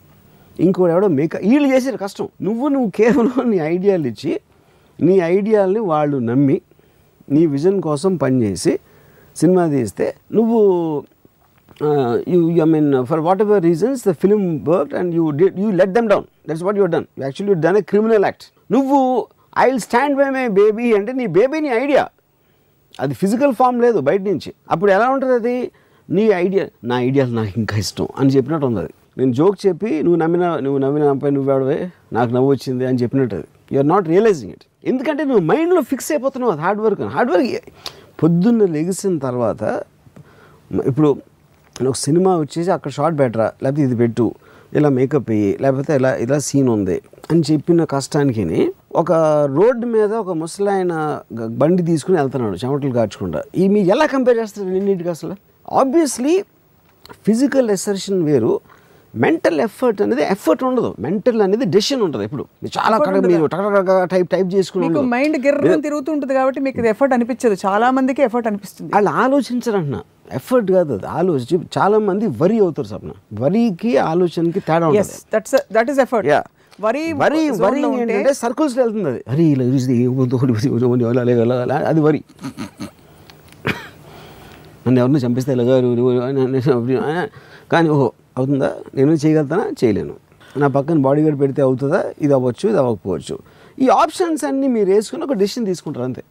ఇంకోటి ఎవడో మేకప్, వీళ్ళు చేసారు కష్టం. నువ్వు కేవలం నీ ఐడియాలు ఇచ్చి, నీ ఐడియాలని వాళ్ళు నమ్మి నీ విజన్ కోసం పనిచేసి సినిమా తీస్తే నువ్వు I mean, for whatever reasons, the film worked and you let them down. That's what you have done. You actually done a criminal act. నువ్వు I will stand by my baby అంటే నీ baby నీ idea, అది physical form లేదు బయట నుంచి. అప్పుడు ఎలా ఉంటుంది అది? నీ ఐడియా, నా ఐడియాలు నాకు ఇంకా ఇష్టం అని చెప్పినట్టు ఉంది అది. నేను జోక్ చెప్పి నువ్వు నమ్మినపై నువ్వే నాకు నవ్వు వచ్చింది అని చెప్పినట్టు అది. You are not realising it. ఎందుకంటే నువ్వు మైండ్లో ఫిక్స్ అయిపోతున్నావు. అది హార్డ్ వర్క్ పొద్దున్న లెగిసిన తర్వాత ఇప్పుడు ఒక సినిమా వచ్చేసి అక్కడ షార్ట్ బెటరా, లేకపోతే ఇది పెట్టు, ఇలా మేకప్ వేయి, లేకపోతే ఇలా సీన్ ఉంది అని చెప్పిన కష్టానికి ఒక రోడ్డు మీద ఒక ముసలాయన బండి తీసుకుని వెళ్తున్నాడు చెమటలు కాచుకుంటా. ఈ మీరు ఎలా కంపేర్ చేస్తారు రెండింటికి? అసలు ఆబ్వియస్లీ ఫిజికల్ ఎసర్షన్ వేరు, మెంటల్ ఎఫర్ట్ అనేది ఎఫర్ట్ ఉండదు. మెంటల్ అనేది డెసిషన్ ఉంటుంది. ఇప్పుడు చాలా మీరు టైప్ చేసుకుని మైండ్ గిర్ర తిరుగుతుంటుంది కాబట్టి మీకు ఎఫర్ట్ అనిపించదు. చాలా మందికి ఎఫర్ట్ అనిపిస్తుంది. వాళ్ళు ఆలోచించరంటున్నా, ఎఫర్ట్ కాదు అది, ఆలోచించి చాలా మంది వరి అవుతారు. సప్న వరికి ఆలోచనకి తేడా ఉంటుంది. That is effort. వరి ఏంటంటే సర్కిల్స్ వెళ్తుంది అది. అరే ఇలా అది వరి. నన్ను ఎవరిని చంపిస్తే ఇలాగారు కానీ ఓహో అవుతుందా, నేను చేయగలుగుతానా, చేయలేను, నా పక్కన బాడీ గార్డ్ పెడితే అవుతుందా, ఇది అవ్వచ్చు, ఇది అవ్వకపోవచ్చు. ఈ ఆప్షన్స్ అన్నీ మీరు వేసుకుని ఒక డెసిషన్ తీసుకుంటారు అంతే.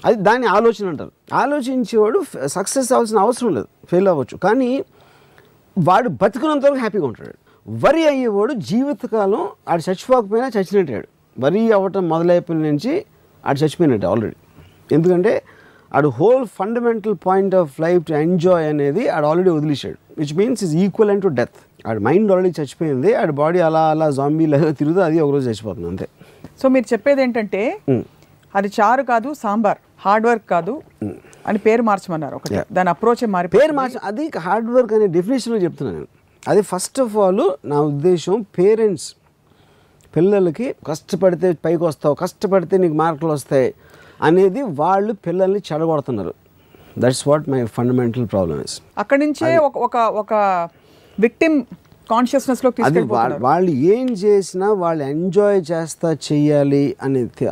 అది దాన్ని ఆలోచన అంటారు. ఆలోచించేవాడు సక్సెస్ అవ్వాల్సిన అవసరం లేదు, ఫెయిల్ అవ్వచ్చు, కానీ వాడు బతుకున్నంత వరకు హ్యాపీగా ఉంటాడు. వరి అయ్యేవాడు జీవితకాలం ఆడు చచ్చిపోకపోయినా చచ్చినట్టాడు. వరి అవ్వటం మొదలైపోయిన నుంచి ఆడు చచ్చిపోయినట్టు ఆల్రెడీ. ఎందుకంటే ఆడు whole fundamental point of life to enjoy అనేది ఆడు ఆల్రెడీ వదిలేశాడు. Which means is equal to death. ఆడు మైండ్ ఆల్రెడీ చచ్చిపోయింది, ఆడు బాడీ అలా జాంబీలాగా తిరుగుతూ అది ఒకరోజు చచ్చిపోతుంది అంతే. సో మీరు చెప్పేది ఏంటంటే అది చారు కాదు సాంబార్, హార్డ్ వర్క్ కాదు అని పేరు మార్చమన్నారు. ఒకటి దాని అప్రోచ్ పేరు మార్చ, అది హార్డ్ వర్క్ అనే డెఫినేషన్లో చెప్తున్నాను నేను. అది ఫస్ట్ ఆఫ్ ఆల్ నా ఉద్దేశం, పేరెంట్స్ పిల్లలకి కష్టపడితే పైకి వస్తావు, కష్టపడితే నీకు మార్కులు వస్తాయి అనేది వాళ్ళు పిల్లల్ని చెడగొడుతున్నారు. That's what my fundamental problem is. అక్కడి నుంచే ఒక విక్టిమ్ కాన్షియస్నెస్లో వాళ్ళు ఏం చేసినా వాళ్ళు ఎంజాయ్ చేస్తా చెయ్యాలి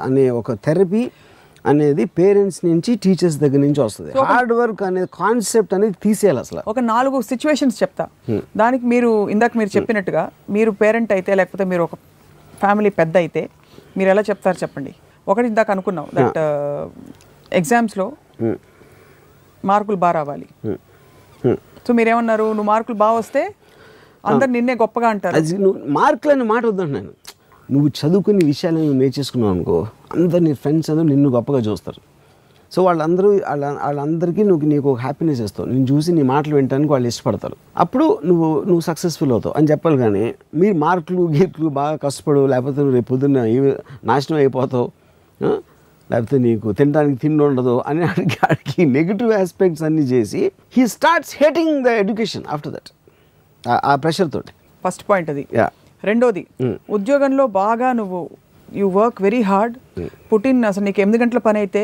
అనే ఒక థెరపీ అనేది పేరెంట్స్ నుంచి, టీచర్స్ దగ్గర నుంచి వస్తుంది. హార్డ్ వర్క్ అనే కాన్సెప్ట్ అనేది తీసేయాలి అసలు. ఒక 4 సిచ్యువేషన్స్ చెప్తా. దానికి మీరు ఇందాక మీరు చెప్పినట్టుగా మీరు పేరెంట్ అయితే, లేకపోతే మీరు ఒక ఫ్యామిలీ పెద్ద అయితే మీరు ఎలా చెప్తారు చెప్పండి. ఒకటి ఇందాక అనుకున్నాం, దట్ ఎగ్జామ్స్లో మార్కులు బాగా రావాలి. సో మీరేమన్నారు, నువ్వు మార్కులు బాగా వస్తే అందరు నిన్నే గొప్పగా అంటారు. నువ్వు మార్కులు అనే మాట వద్దంటున్నాను. నువ్వు చదువుకునే విషయాలను నువ్వు నేర్చేసుకున్నావు అనుకో, అందరు నీ ఫ్రెండ్స్ అందరూ నిన్ను గొప్పగా చూస్తారు. సో వాళ్ళందరికీ నీకు ఒక హ్యాపీనెస్ ఇస్తావు. నేను చూసి నీ మాటలు వినడానికి వాళ్ళు ఇష్టపడతారు. అప్పుడు నువ్వు సక్సెస్ఫుల్ అవుతావు అని చెప్పాలి. కానీ మీరు మార్కులు బాగా కష్టపడు, లేకపోతే నువ్వు రేపు పొద్దున్న నాశనం అయిపోతావు, లేకపోతే నీకు తినడానికి తిండి ఉండదు అని అడిగి నెగిటివ్ ఆస్పెక్ట్స్ అన్నీ చేసి he starts hating the education after that. ఆ ప్రెషర్ తోటి. ఫస్ట్ పాయింట్ అది. రెండోది, ఉద్యోగంలో బాగా you work very hard, put in అసలు నీకు 8 గంటల పని అయితే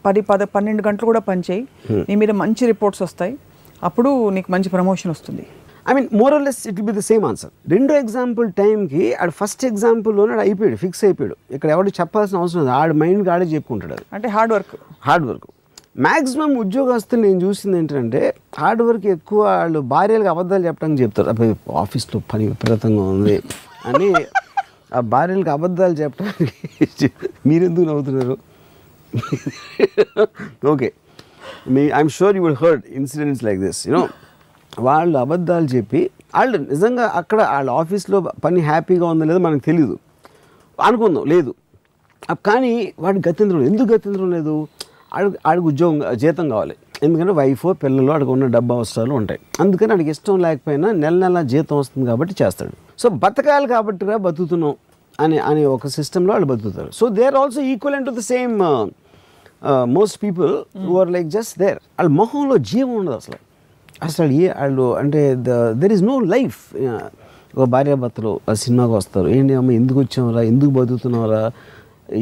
10-12 గంటలు కూడా పని చేయి, నీ మీద మంచి రిపోర్ట్స్ వస్తాయి, అప్పుడు నీకు మంచి ప్రమోషన్ వస్తుంది. I mean more or less it will be the same answer. రెండో ఎగ్జాంపుల్ టైంకి ఆడు ఫస్ట్ ఎగ్జాంపుల్లోనే అయిపోయాడు, ఫిక్స్ అయిపోయాడు. ఇక్కడ ఎవరు చెప్పాల్సిన అవసరం లేదు, ఆడు మైండ్కి ఆడే చెప్పుకుంటాడు. అది అంటే హార్డ్ వర్క్. మ్యాక్సిమం ఉద్యోగస్తులు నేను చూసింది ఏంటంటే హార్డ్ వర్క్ ఎక్కువ. వాళ్ళు భార్యలకు అబద్ధాలు చెప్పడానికి చెప్తారు. అప్పుడు ఆఫీస్లో పని విపరీతంగా ఉంది అని ఆ భార్యలకు అబద్ధాలు చెప్పడానికి. మీరెందుకు నవ్వుతున్నారు? Okay, I'm sure you would heard incidents like this. వాళ్ళు అబద్ధాలు చెప్పి వాళ్ళు నిజంగా అక్కడ వాళ్ళ ఆఫీస్లో పని హ్యాపీగా ఉందో లేదో మనకు తెలియదు అనుకుందాం, లేదు. కానీ వాడికి గత్యంతరం. ఎందుకు గత్యంతరం లేదు? ఆడికి ఉద్యోగం జీతం కావాలి, ఎందుకంటే వైఫో పిల్లలు ఆడికి ఉన్న డబ్బు అవసరాలు ఉంటాయి. అందుకని ఆడికి ఇష్టం లేకపోయినా నెల జీతం వస్తుంది కాబట్టి చేస్తాడు. సో బతకాలి కాబట్టిగా బతుకుతున్నాం అనే ఒక సిస్టంలో వాళ్ళు బతుకుతారు. So they are also equal to the same most people who are like just there. వాళ్ళ మొహంలో జీవం ఉండదు అసలు. వాళ్ళు అంటే దెర్ ఈజ్ నో లైఫ్. ఒక భార్యాభర్తలు ఆ సినిమాకి వస్తారు, ఏంటి అమ్మ ఎందుకు వచ్చామరా, ఎందుకు బతుకుతున్నారా,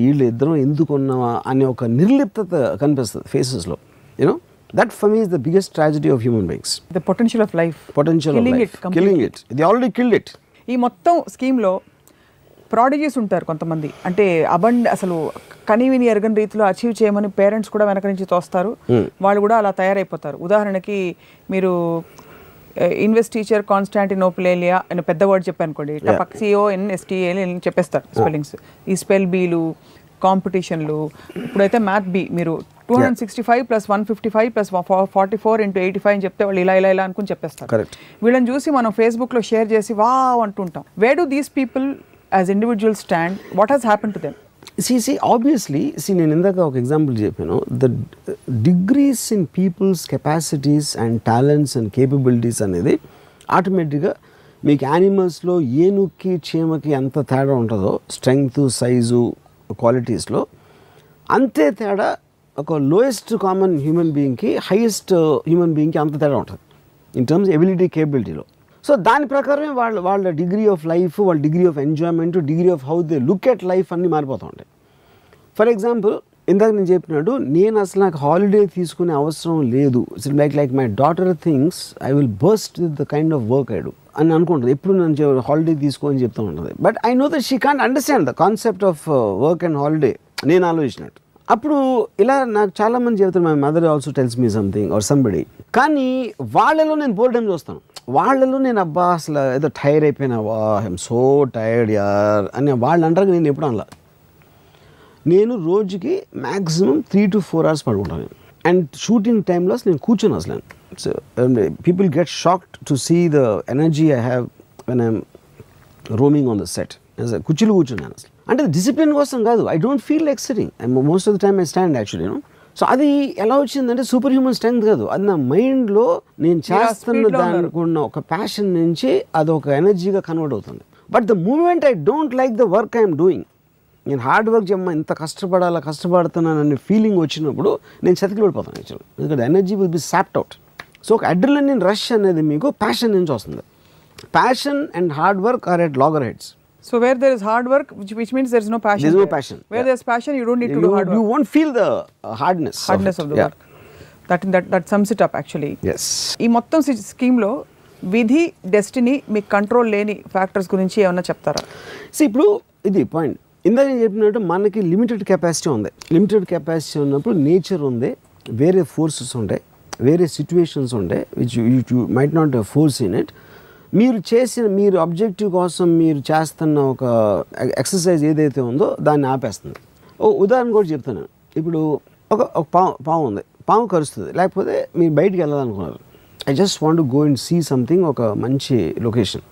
వీళ్ళు ఇద్దరం ఎందుకు ఉన్నామా అనే ఒక నిర్లిప్తత కనిపిస్తుంది ఫేసెస్లో. That for me is the biggest tragedy of human beings. The potential of life killing it. They already killed it. ఈ మొత్తం స్కీమ్లో ప్రాడిజీస్ ఉంటారు కొంతమంది, అంటే అసలు కనీవిని ఎరగని రీతిలో అచీవ్ చేయమని పేరెంట్స్ కూడా వెనక నుంచి తోస్తారు, వాళ్ళు కూడా అలా తయారైపోతారు. ఉదాహరణకి మీరు ఇన్వెస్ట్ టీచర్ కాన్స్టాంటినోపులేలియా అని పెద్ద వర్డ్ చెప్పాను అనుకోండి, CONSTAL చెప్పేస్తారు స్పెల్లింగ్స్. ఈ స్పెల్ బీలు, కాంపిటీషన్లు. ఇప్పుడైతే మ్యాథ్ బి మీరు 265 + 155 + 44 × 85 అని చెప్తే వాళ్ళు ఇలా అనుకుని చెప్పేస్తారు. వీళ్ళని చూసి మనం ఫేస్బుక్లో షేర్ చేసి వావ్ అంటుంటాం. Where do these people as individual stand? What has happen to them? Obviously నేను ఇందాక ఒక ఎగ్జాంపుల్ చెప్పాను. The degrees in people's capacities and talents and capabilities అనేది ఆటోమేటిక్గా మీకు యానిమల్స్లో ఏనుక్కి చీమకి ఎంత తేడా ఉంటుందో స్ట్రెంగ్త్, సైజు, క్వాలిటీస్లో, అంతే తేడా ఒక లోయెస్ట్ కామన్ హ్యూమన్ బీయింగ్కి హైయెస్ట్ హ్యూమన్ బీయింగ్కి అంత తేడా ఉంటుంది ఇన్ టర్మ్స్ ఎబిలిటీ, కేపబిలిటీలో. సో దాని ప్రకారమే వాళ్ళ డిగ్రీ ఆఫ్ లైఫ్, వాళ్ళ degree of enjoyment, degree of how they look at life అన్నీ మారిపోతూ ఉంటాయి. ఫర్ ఎగ్జాంపుల్ ఇందాక నేను చెప్పినట్టు నేను అసలు నాకు హాలిడే తీసుకునే అవసరం లేదు, like my daughter things I will burst with the kind of work I do అని అనుకుంటుంది. ఎప్పుడు నన్ను హాలిడే తీసుకో అని చెప్తూ ఉంటుంది. But I know that she can't understand the concept of work and holiday నేను ఆలోచించినట్టు. అప్పుడు ఇలా నాకు చాలామంది చెబుతారు, my mother also tells me something or somebody. కానీ వాళ్ళలో నేను బోల్డెం చూస్తాను, వాళ్ళలో నేను అబ్బా అసలు ఏదో టైర్ అయిపోయినా, వా ఐఎమ్ సో టైర్డ్ యార్ అని వాళ్ళు అంటారు. నేను ఎప్పుడు అనలా. నేను రోజుకి మ్యాక్సిమం 3 to 4 hours పడుకుంటాను. అండ్ షూటింగ్ టైంలో నేను కూర్చొని అసలు people get shocked to see the energy I have when I'm roaming on the set. కుర్చీలు కూర్చున్నాను అసలు. అంటే డిసిప్లిన్ కోసం కాదు, I don't feel like sitting, most of the time I stand actually. So అది ఎలా వచ్చిందంటే సూపర్ హ్యూమన్ స్ట్రెంగ్త్ కాదు, అది నా మైండ్లో నేను చేస్తున్న దానికి ఉన్న ఒక ప్యాషన్ నుంచి అది ఒక ఎనర్జీగా కన్వర్ట్ అవుతుంది. But the moment I don't like the work I'm doing, నేను హార్డ్ వర్క్ చేయమ్మా ఇంత కష్టపడుతున్నాను అనే ఫీలింగ్ వచ్చినప్పుడు నేను చతికి పడిపోతాను యాక్చువల్లీ, ఎందుకంటే energy will be sapped out. So ఒక అడ్రినలిన్ రష్ అనేది మీకు ప్యాషన్ నుంచి వస్తుంది. Passion and hard work are at loggerheads. So where there is hard work, which means there is no passion. There is no passion. Where there is passion, you don't need to do hard work. You won't feel the hardness of the work. That sums it up actually. Yes. ఈ మొత్తం scheme లో విధి, destiny, మీ control లేని factors గురించి ఏమన్నా చెప్తారా? ఇప్పుడు ఇది పాయింట్. ఇందాక నేను చెప్పినట్టు మనకి లిమిటెడ్ కెపాసిటీ ఉంది. లిమిటెడ్ కెపాసిటీ ఉన్నప్పుడు నేచర్ ఉంది, వేరే ఫోర్సెస్ ఉంటాయి, వేరే సిచ్యువేషన్స్ ఉంటాయి which you might not force in it. మీరు ఆబ్జెక్టివ్ కోసం మీరు చేస్తున్న ఒక ఎక్సర్సైజ్ ఏదైతే ఉందో దాన్ని ఆపేస్తుంది. ఉదాహరణ కూడా చెప్తాను. ఇప్పుడు ఒక పాము ఉంది, పాము కరుస్తుంది, లేకపోతే మీరు బయటికి వెళ్ళాలనుకున్నారు, I just want to go and see something, ఒక మంచి లొకేషన్,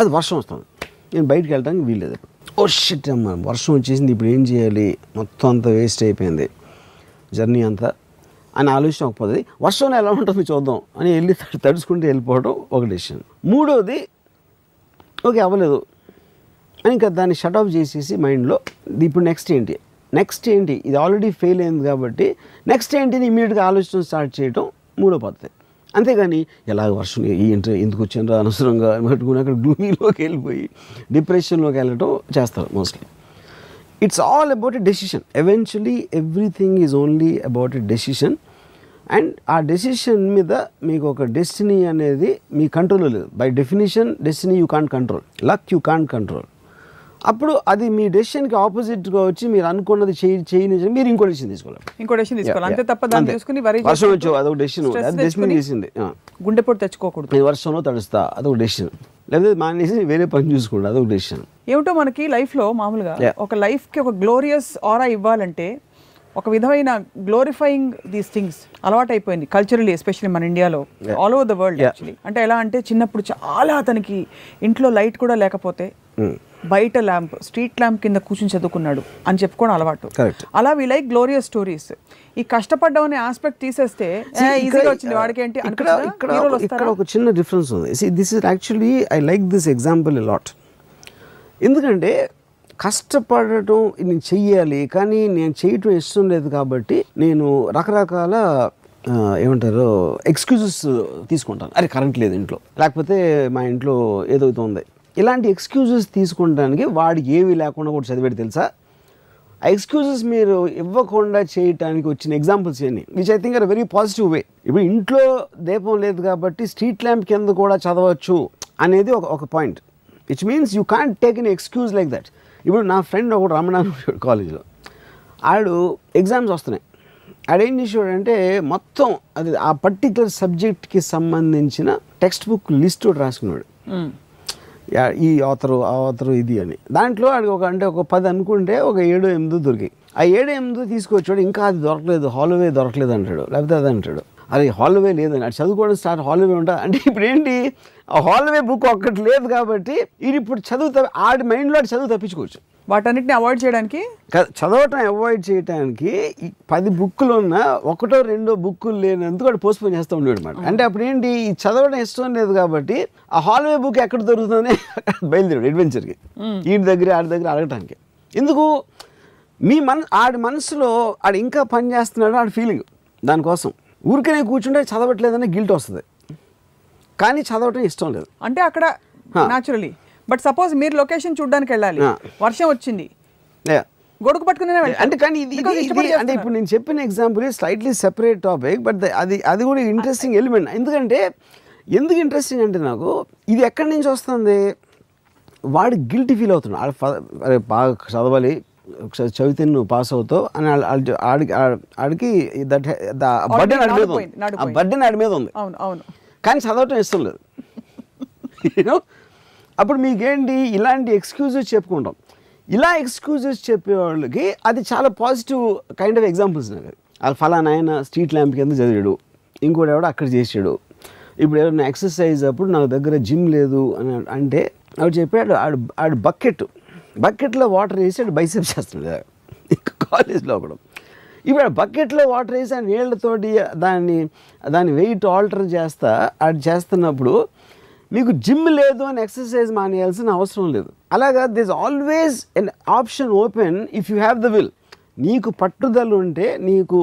అది వర్షం వస్తుంది, నేను బయటికి వెళ్ళడానికి వీల్లేదు. ఓ షిట్ అమ్మ వర్షం వచ్చేసింది, ఇప్పుడు ఏం చేయాలి, మొత్తం అంతా వేస్ట్ అయిపోయింది జర్నీ అంతా అని ఆలోచన ఒక పద్ధతి. వర్షంలో ఎలా ఉంటుందో చూద్దాం అని వెళ్ళి తడుచుకుంటూ వెళ్ళిపోవడం ఒక డెసిషన్. మూడోది ఓకే అవ్వలేదు అని ఇంకా దాన్ని షట్ ఆఫ్ చేసేసి మైండ్లో ఇప్పుడు నెక్స్ట్ ఏంటి, ఇది ఆల్రెడీ ఫెయిల్ అయింది కాబట్టి నెక్స్ట్ ఏంటిని ఇమీడియట్గా ఆలోచన స్టార్ట్ చేయడం మూడో పద్ధతి. అంతేగాని ఎలాగ వర్షం ఎందుకు వచ్చిండ్రా అనవసరంగా పట్టుకుని అక్కడ గ్లూమీలోకి వెళ్ళిపోయి డిప్రెషన్లోకి వెళ్ళటం చేస్తారు mostly. It's all about a decision. Eventually everything is only about a decision. And ఆ డెసిషన్ మీద మీకు ఒక డెస్టినీ అనేది మీ కంట్రోల్లో లేదు. By definition destiny you can't control, luck you can't control. అప్పుడు అది మీ డెసిషన్కి ఆపోజిట్గా వచ్చి మీరు అనుకున్నది చేయని మీరు ఇంకో డెసిషన్ తీసుకోవాలి, అంతే తప్ప దాన్ని చూసుకుని వర్షం వచ్చావు అదొక డెసిషన్ చేసింది, గుండెపోటు తెచ్చుకోకూడదు, నేను వర్షంలో తడుస్తా అదొక డెసిషన్, లేకపోతే మానేసి వేరే పని చూసుకోండి అదొక డెసిషన్. ఏమిటో మనకి లైఫ్లో మామూలుగా ఒక లైఫ్కి ఒక గ్లోరియస్ ఆరా ఇవ్వాలంటే ఒక విధమైన గ్లోరిఫైయింగ్ దీస్ థింగ్స్ అలవాటు అయిపోయింది కల్చరలీ, ఎస్పెషల్లీ మన ఇండియాలో, all over the world actually. అంటే ఎలా అంటే చిన్నప్పుడు చాలా అతనికి ఇంట్లో లైట్ కూడా లేకపోతే బయట ల్యాంప్, స్ట్రీట్ ల్యాంప్ కింద కూర్చుని చదువుకున్నాడు అని చెప్పుకోవడం అలవాటు. అలా వి లైక్ గ్లోరియస్ స్టోరీస్. ఈ కష్టపడ్డం అనే ఆస్పెక్ట్ తీసేస్తే ఈజీగా వచ్చింది వాడికి ఏంటి. ఇక్కడ ఒక చిన్న డిఫరెన్స్ ఉంది. This is actually I like this example a lot. ఎందుకంటే కష్టపడటం నేను చెయ్యాలి కానీ నేను చేయటం ఇష్టం లేదు కాబట్టి నేను రకరకాల ఏమంటారు ఎక్స్క్యూజెస్ తీసుకుంటాను. అరే కరెంట్ లేదు ఇంట్లో, లేకపోతే మా ఇంట్లో ఏదో ఉంది, ఇలాంటి ఎక్స్క్యూజెస్ తీసుకుంటానికి వాడికి ఏమీ లేకుండా కూడా చదివేది తెలుసా. ఆ ఎక్స్క్యూజెస్ మీరు ఇవ్వకుండా చేయటానికి వచ్చిన ఎగ్జాంపుల్స్ ఏంటి, which I think are very positive way. ఇప్పుడు ఇంట్లో దీపం లేదు కాబట్టి స్ట్రీట్ ల్యాంప్ కింద కూడా చదవచ్చు అనేది ఒక point. Which means you can't take an excuse like that. ఇప్పుడు నా ఫ్రెండ్ ఒకడు రమణారావు కాలేజీలో ఆడు ఎగ్జామ్స్ వస్తున్నాయి, ఆడేం చేసేవాడంటే మొత్తం అది ఆ పర్టికులర్ సబ్జెక్ట్కి సంబంధించిన టెక్స్ట్ బుక్ లిస్ట్ రాసుకున్నాడు. ఈ ఆథరు ఆ ఆథరు ఇది అని. దాంట్లో ఆడికి ఒక 10 అనుకుంటే ఒక 7-8 దొరికాయి. ఆ 7-8 తీసుకొచ్చాడు. ఇంకా అది దొరకలేదు, హాలోవే దొరకలేదు అంటాడు, లేకపోతే అది అంటాడు. అరే హాలోవే లేదని అది చదువుకోవడం స్టార్ట్, హాలోవే ఉంటా అంటే ఇప్పుడు ఏంటి, ఆ హాలోవే బుక్ ఒక్కటి లేదు కాబట్టి ఇది ఇప్పుడు ఆడి మైండ్లో చదువు తప్పించుకోవచ్చు. వాటన్నిటిని అవాయిడ్ చేయడానికి, చదవటం అవాయిడ్ చేయడానికి 10 బుక్కులు ఉన్న 1-2 బుక్కులు లేనందుకు వాడు పోస్ట్పోన్ చేస్తూ ఉండేది అనమాట. అంటే అప్పుడు ఏంటి, ఈ చదవడం ఇష్టం లేదు కాబట్టి ఆ హాల్వే బుక్ ఎక్కడ దొరుకుతుందని బయలుదేరాడు అడ్వెంచర్కి, ఆడి దగ్గర అడగటానికి. ఎందుకు, ఆడి మనసులో ఆడు ఇంకా పని చేస్తున్నాడు, ఆడి ఫీలింగ్ దానికోసం. ఊరికనే కూర్చుంటే చదవట్లేదని గిల్ట్ వస్తుంది, కానీ చదవటం ఇష్టం లేదు. అంటే అక్కడ న్యాచురలీ. బట్ సపోజ్ మీరు లొకేషన్ చూడడానికి వెళ్ళాలి, వర్షం వచ్చింది, గొడుగు పట్టుకునే అంటే. కానీ ఇది అంటే ఇప్పుడు నేను చెప్పిన example slightly separate topic, but అది కూడా ఇంట్రెస్టింగ్ ఎలిమెంట్. ఎందుకు ఇంట్రెస్టింగ్ అంటే నాకు ఇది ఎక్కడి నుంచి వస్తుంది, వాడు గిల్టీ ఫీల్ అవుతున్నాడు. అరే బాగా చదవాలి, చదివితే నువ్వు పాస్ అవుతావు అని ఆడికి బర్డెన్ ఆడి మీద ఉంది, కానీ చదవటం ఇష్టం లేదు. అప్పుడు మీకేంటి, ఇలాంటి ఎక్స్క్యూజెస్ చెప్పుకుంటాం. ఇలా ఎక్స్క్యూజెస్ చెప్పేవాళ్ళకి అది చాలా పాజిటివ్ కైండ్ ఆఫ్ ఎగ్జాంపుల్స్. నాకు అది ఫలానా ఆయన స్ట్రీట్ ల్యాంప్ కింద చదివాడు, ఇంకోటి ఎవడో అక్కడ చేసాడు. ఇప్పుడు ఎవరైనా ఎక్సర్సైజ్ అప్పుడు నాకు దగ్గర జిమ్ లేదు అని అంటే ఆవిడ చెప్పాడు, ఆడు బకెట్లో వాటర్ వేసి ఆడు బైసెప్స్ చేస్తున్నాడు కాలేజ్లో ఒకడు. ఇప్పుడు ఆ బకెట్లో వాటర్ వేసి ఆ నీళ్ళతోటి దాని వెయిట్ ఆల్టర్ చేస్తున్నప్పుడు మీకు జిమ్ లేదు అని ఎక్సర్సైజ్ మానేయాల్సిన అవసరం లేదు. అలాగా this always N option open if you have the will. నీకు పట్టుదల ఉంటే, నీకు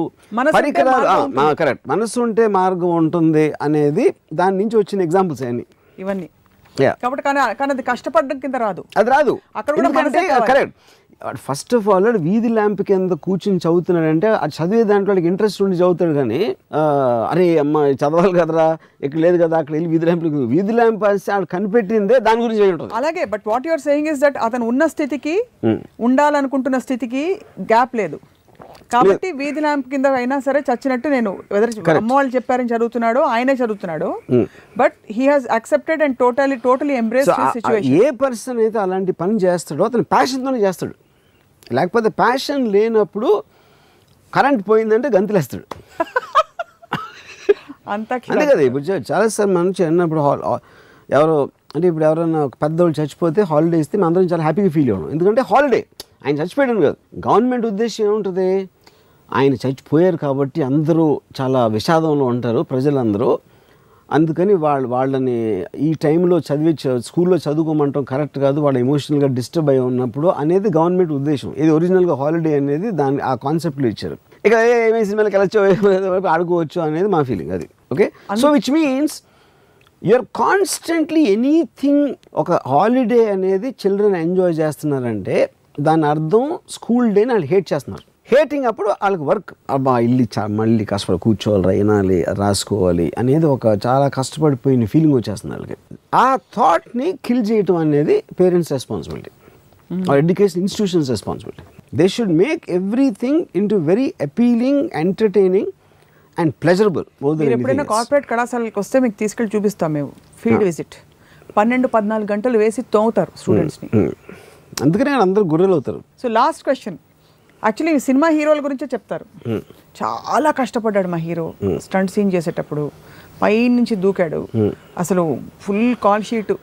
పరికరాలు కరెక్ట్, మనసు ఉంటే మార్గం ఉంటుంది అనేది దాని నుంచి వచ్చిన ఎగ్జాంపుల్స్ అన్ని ఇవన్నీ. కాబట్టి కానీ అది కష్టపడడం కింద రాదు, అది రాదు. కరెక్ట్. ఫస్ట్ ఆఫ్ ఆల్ వీధి ల్యాంప్ కింద కూర్చుని చదువుతున్నాడంటే అది చదివే దాంట్లో ఇంట్రెస్ట్ ఉండి చదువుతాడు. కానీ అరే అమ్మ చదవాలి కదరా, ఇక్కడ లేదు కదా, అక్కడ వెళ్ళి వీధి ల్యాంప్ కనిపెట్టిందే దాని గురించి ఉంటుంది. అలాగే but what your saying is that అతను ఉన్న స్థితికి, ఉండాలనుకుంటున్న స్థితికి గ్యాప్ లేదు కాబట్టి వీధి ల్యాంప్ కింద అయినా సరే చచ్చినట్టు, నేను అమ్మ వాళ్ళు చెప్పారని చదువుతున్నాడు, ఆయనే చదువుతున్నాడు, but he has accepted and totally embrace his situation. A person అయితే అలాంటి పని చేస్తాడో అతను ప్యాషన్తోనే చేస్తాడు. లేకపోతే ప్యాషన్ లేనప్పుడు కరెంట్ పోయిందంటే గంతులేస్తాడు. అంతే కదా. ఇప్పుడు చాలాసార్లు మనం చిన్నప్పుడు ఎవరో అంటే ఇప్పుడు ఎవరైనా పెద్దవాళ్ళు చచ్చిపోతే హాలిడే ఇస్తే మేము అందరం చాలా హ్యాపీగా ఫీల్ అవ్వడం. ఎందుకంటే హాలిడే, ఆయన చచ్చిపోయాడు కాదు. గవర్నమెంట్ ఉద్దేశం ఏముంటుంది, ఆయన చచ్చిపోయారు కాబట్టి అందరూ చాలా విషాదంలో ఉంటారు ప్రజలందరూ, అందుకని వాళ్ళని ఈ టైంలో స్కూల్లో చదువుకోమంటాం కరెక్ట్ కాదు, వాళ్ళు ఎమోషనల్గా డిస్టర్బ్ అయి ఉన్నప్పుడు అనేది గవర్నమెంట్ ఉద్దేశం. ఇది ఒరిజినల్గా హాలిడే అనేది ఆ కాన్సెప్ట్లో ఇచ్చారు. ఇక ఏమేమి సినిమాలకు వెళ్ళచ్చు, ఆడుకోవచ్చు అనేది మా ఫీలింగ్. అది okay. So which means you're constantly anything. ఒక హాలిడే అనేది చిల్డ్రన్ ఎంజాయ్ చేస్తున్నారంటే దాని అర్థం స్కూల్ డేని వాళ్ళు హేట్ చేస్తున్నారు. హేటింగ్ అప్పుడు వాళ్ళకి వర్క్, అబ్బా ఇల్లు మళ్ళీ కష్టపడి కూర్చోవాలి, వినాలి, రాసుకోవాలి అనేది ఒక చాలా కష్టపడిపోయిన ఫీలింగ్ వచ్చేస్తుంది వాళ్ళకి. ఆ థాట్ని కిల్ చేయటం అనేది parents responsibility, education institutions responsibility. They should make everything into very appealing, entertaining and pleasurable. ఎప్పుడైనా కార్పొరేట్ కళాశాలకు వస్తే మీకు తీసుకెళ్ళి చూపిస్తాం మేము ఫీల్డ్ విజిట్. 12-14 గంటలు వేసి తోముతారు స్టూడెంట్స్ని. అందుకనే అందరూ గొర్రెలు అవుతారు. So last question, actually cinema హీరోల గురించే చెప్తారు. చాలా కష్టపడ్డాడు మా హీరో, స్టంట్ సీన్ చేసేటప్పుడు పై నుంచి దూకాడు, అసలు ఫుల్ కాల్ షీట్,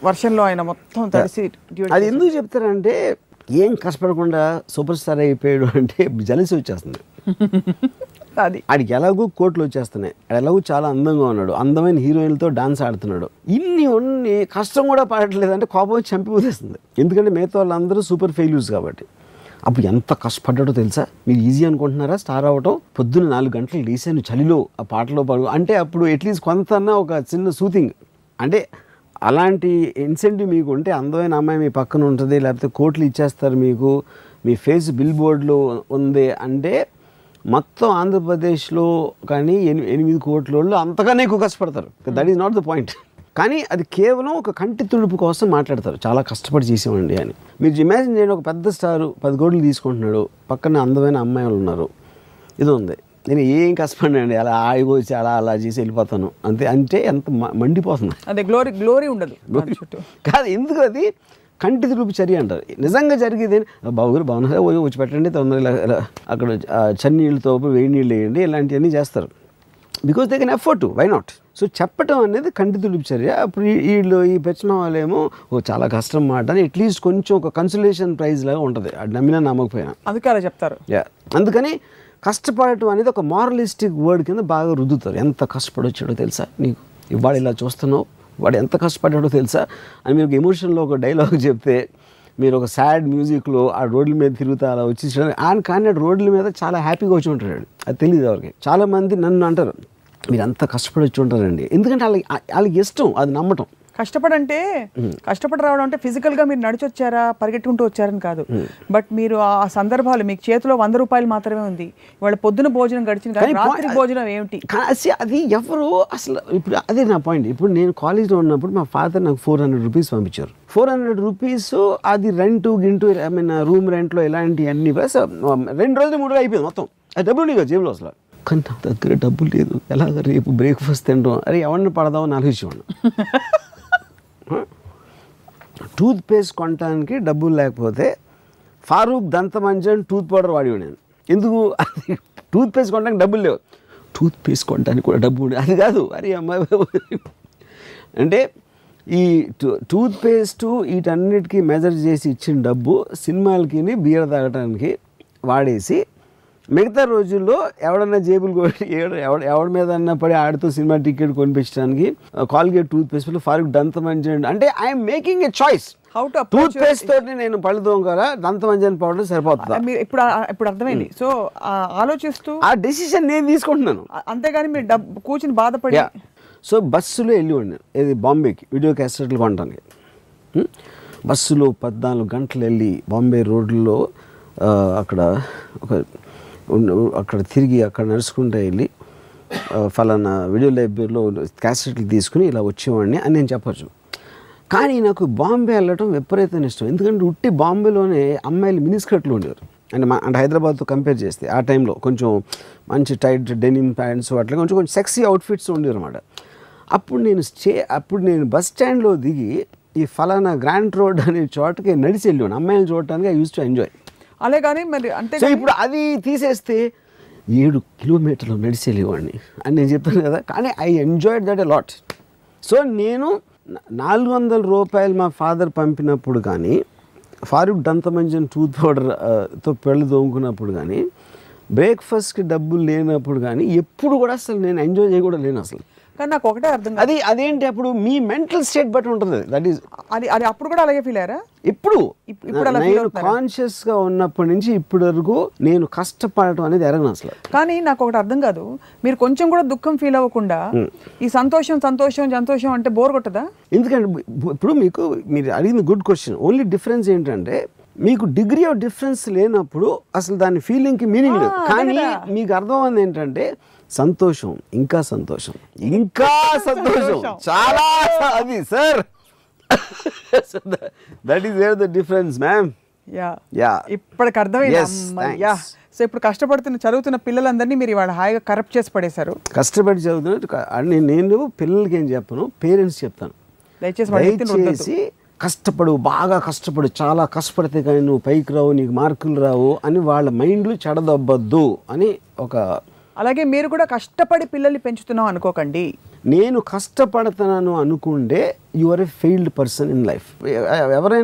వర్షంలో ఆయన మొత్తం తడిసి. అది ఎందుకు చెప్తారంటే ఏం కష్టపడకుండా సూపర్ స్టార్ అయిపోయాడు అంటే జలసి వచ్చేస్తుంది. అది ఆడికి ఎలాగూ కోట్లు వచ్చేస్తున్నాయి, ఎలాగూ చాలా అందంగా ఉన్నాడు, అందమైన హీరోయిన్లతో డాన్స్ ఆడుతున్నాడు, ఇన్ని కష్టం కూడా పడట్లేదు అంటే కోపం చంపిపోతేస్తుంది. ఎందుకంటే మిగతా వాళ్ళందరూ సూపర్ ఫెయిల్యూర్స్ కాబట్టి. అప్పుడు ఎంత కష్టపడ్డాడో తెలుసా? మీరు ఈజీ అనుకుంటున్నారా స్టార్ అవ్వటం? పొద్దున్న 4 గంటలు లేసాను చలిలో ఆ పాటలో పాడు అంటే అప్పుడు అట్లీస్ట్ కొంతన్నా ఒక చిన్న సూతింగ్. అంటే అలాంటి ఇన్సెంటివ్ మీకు ఉంటే అందమైన అమ్మాయి మీ పక్కన ఉంటుంది, లేకపోతే కోట్లు ఇచ్చేస్తారు మీకు, మీ ఫేస్ బిల్ బోర్డులో ఉంది అంటే మొత్తం ఆంధ్రప్రదేశ్లో కానీ 8 కోట్ల వాళ్ళు అంతగానే ఎక్కువ కష్టపడతారు. That is not the point. కానీ అది కేవలం ఒక కంటి తుడుపు కోసం మాట్లాడతారు, చాలా కష్టపడి చేసేవండి అని. మీరు ఇమాజిన్ చేయండి, ఒక పెద్ద స్టారు 10 కోట్లు తీసుకుంటున్నాడు, పక్కన అందమైన అమ్మాయిలు ఉన్నారు, ఇది ఉంది, నేను ఏం కష్టపడినండి అలా ఆగి వచ్చి అలా చేసి వెళ్ళిపోతాను అంతే. అంటే ఎంత మండిపోతుంది, అదే గ్లోరీ ఉండదు కాదు. ఎందుకు అది కంటి తుడుపు చర్య అంటారు. నిజంగా జరిగేది బాబుగారు బాగున్నారా, వచ్చి పెట్టండి, తొందరగా అక్కడ చన్నీళ్ళతో వేడి నీళ్ళు వేయండి, ఇలాంటివన్నీ చేస్తారు. Because they can afford to, why not? So చెప్పటం అనేది కంటి తుడుపు చర్య. అప్పుడు వీళ్ళు ఈ పెంచిన వాళ్ళేమో చాలా కష్టం మాట అని అట్లీస్ట్ కొంచెం ఒక కన్సలేషన్ ప్రైజ్ లాగా ఉంటుంది, అది నమ్మినా నమ్మకపోయినా, అందుకే అలా చెప్తారు. అందుకని కష్టపడటం అనేది ఒక మారలిస్టిక్ వర్డ్ కింద బాగా రుద్దుతారు. ఎంత కష్టపడొచ్చాడో తెలుసా నీకు, ఇవాళ ఇలా చూస్తున్నావు, వాడు ఎంత కష్టపడ్డాడో తెలుసా అని మీరు ఒక ఎమోషన్లో ఒక డైలాగ్ చెప్తే, మీరు ఒక సాడ్ మ్యూజిక్లో ఆ రోడ్ల మీద తిరుగుతా అలా వచ్చి ఆయన కానీ రోడ్ల మీద చాలా హ్యాపీగా వచ్చి ఉంటాడు, అది తెలియదు ఎవరికి. చాలామంది నన్ను అంటారు మీరు అంత కష్టపడి వచ్చి ఉంటారండి, ఎందుకంటే వాళ్ళకి ఇష్టం అది నమ్మటం. కష్టపడి రావడం అంటే ఫిజికల్గా మీరు నడిచొచ్చారా పరిగెట్టుకుంటూ వచ్చారని కాదు, బట్ మీరు ఆ సందర్భాలు మీకు చేతిలో 100 రూపాయలు మాత్రమే ఉంది, వాళ్ళ పొద్దున భోజనం గడిచింది కానీ రాత్రి భోజనం ఏమిటి అది ఎవరు అసలు. ఇప్పుడు అదే నా పాయింట్. ఇప్పుడు నేను కాలేజ్లో ఉన్నప్పుడు మా ఫాదర్ నాకు 400 రూపీస్ పంపించారు. 400 రూపీస్ అది రెంట్ గింటూ ఐ మీన్ రూమ్ రెంట్లో ఇలాంటివన్నీ 2 రోజులు 3 రోజులు అయిపోయింది మొత్తం. అది డబ్బులు నీకు జేబులో అసలు, కానీ నా దగ్గర డబ్బులు లేదు, ఎలాగ రేపు బ్రేక్ఫాస్ట్ తింటాం, అరే ఎవరిని పడదామని ఆలోచించేవాడిని. టూత్ పేస్ట్ కొనడానికి డబ్బులు లేకపోతే ఫారూక్ దంతమంజన్ టూత్ పౌడర్ వాడేవాడు నేను. ఎందుకు? అది టూత్ పేస్ట్ కొనడానికి డబ్బులు లేవు, టూత్ పేస్ట్ కొనడానికి కూడా డబ్బు ఉండేది. అది కాదు, అరే అమ్మాయి అంటే ఈ టూత్ పేస్టు వీటన్నిటికీ మెజర్ చేసి ఇచ్చిన డబ్బు సినిమాలకి బియర్ తాగడానికి వాడేసి, మిగతా రోజుల్లో ఎవడన్నా జేబులు ఎవడి మీద అన్నా పడి ఆడుతూ సినిమా టికెట్ కొనిపించడానికి కాల్గేట్ టూత్ పేస్ట్ ఫారూక్ దంతమంజన్ అంటే I'm making a choice. Toothpaste తోటి నేను పళ్ళు తోముకోవాలా, దంతమంజన్ పౌడర్ సరిపోతుందా? ఇప్పుడు అర్థమైంది. సో ఆలోచిస్తూ ఆ డెసిషన్ నేను తీసుకుంటున్నాను, అంతేగాని మీరు కూర్చుని బాధపడి. సో బస్సులో వెళ్ళి ఉన్నాను, ఏది బాంబేకి వీడియో క్యాసెట్లు కొనడానికి. బస్సులో 14 గంటలు వెళ్ళి బాంబే రోడ్లలో అక్కడ తిరిగి అక్కడ నడుచుకుంటూ వెళ్ళి ఫలానా వీడియో లైబ్రరీలో క్యాసెట్లు తీసుకుని ఇలా వచ్చేవాడిని అని నేను చెప్పచ్చు. కానీ నాకు బాంబే వెళ్ళటం విపరీతమైన ఇష్టం, ఎందుకంటే ఉట్టి బాంబేలోనే అమ్మాయిలు మినిస్కర్ట్లు ఉండేవారు. అంటే హైదరాబాద్తో కంపేర్ చేస్తే ఆ టైంలో కొంచెం మంచి టైట్ డెనిమ్ ప్యాంట్స్ అట్లా కొంచెం సెక్సీ అవుట్ఫిట్స్ ఉండేవి అనమాట. అప్పుడు నేను బస్ స్టాండ్లో దిగి ఈ ఫలానా గ్రాండ్ రోడ్ అనే చోటకి నడిచి వెళ్ళాను అమ్మాయిలు చూడటానికి. I use to enjoy. అలే కానీ మరి అంటే సో ఇప్పుడు అది తీసేస్తే 7 కిలోమీటర్లు నడిచి వెళ్ళేవాడిని అని నేను చెప్తాను కదా, కానీ I enjoyed that a lot. So నేను 400 రూపాయలు మా ఫాదర్ పంపినప్పుడు కానీ, ఫారూక్ దంతమంజన్ టూత్ పౌడర్తో పెళ్ళు తోముకున్నప్పుడు కానీ, బ్రేక్ఫాస్ట్కి డబ్బులు లేనప్పుడు కానీ ఎప్పుడు కూడా అసలు నేను ఎంజాయ్ చేయకూడదు లేను అసలు. కానీ నాకు ఒకటే అర్థం అదేంటి అప్పుడు మీ మెంటల్ స్టేట్ బట్టి ఉంటుంది. దట్ ఈస్ అది అప్పుడు కూడా అలాగే ఫీల్ అయ్యారా? ఇప్పుడు నేను కాన్షియస్ గా ఉన్నప్పటి నుంచి ఇప్పటి వరకు నేను కష్టపడటం అనేది ఎరగను అసలు. కానీ నాకు ఒకటి అర్థం కాదు, మీరు కొంచెం కూడా దుఃఖం ఫీల్ అవ్వకుండా ఈ సంతోషం అంటే బోర్ కొట్టదా? ఎందుకంటే ఇప్పుడు మీరు అడిగింది గుడ్ క్వశ్చన్. ఓన్లీ డిఫరెన్స్ ఏంటంటే మీకు డిగ్రీ ఆఫ్ డిఫరెన్స్ లేనప్పుడు అసలు దాని ఫీలింగ్కి మీనింగ్ లేదు. కానీ మీకు అర్థమైంది ఏంటంటే సంతోషం ఇంకా సంతోషం చాలా, అది sir that is where the difference ma'am. ఇప్పటికి అర్థమైంది. సో ఇప్పుడు చదువుతున్న పిల్లలందరినీ మీరు ఇవాళ హాయిగా కరప్ట్ చేసి పడేశారు. కష్టపడి చదువుతున్న నేను పిల్లలకి ఏం చెప్పను, పేరెంట్స్ చెప్తాను, దయచేసి బాగా కష్టపడు, చాలా కష్టపడితే కానీ నువ్వు పైకి రావు, నీకు మార్కులు రావు అని వాళ్ళ మైండ్లు చెడదొబ్బద్దు అని ఒక. అలాగే మీరు కూడా కష్టపడి పిల్లల్ని పెంచుతున్నాం అనుకోకండి. నేను కష్టపడతాను అనుకుంటే you are a failed person in life. ఎవరైనా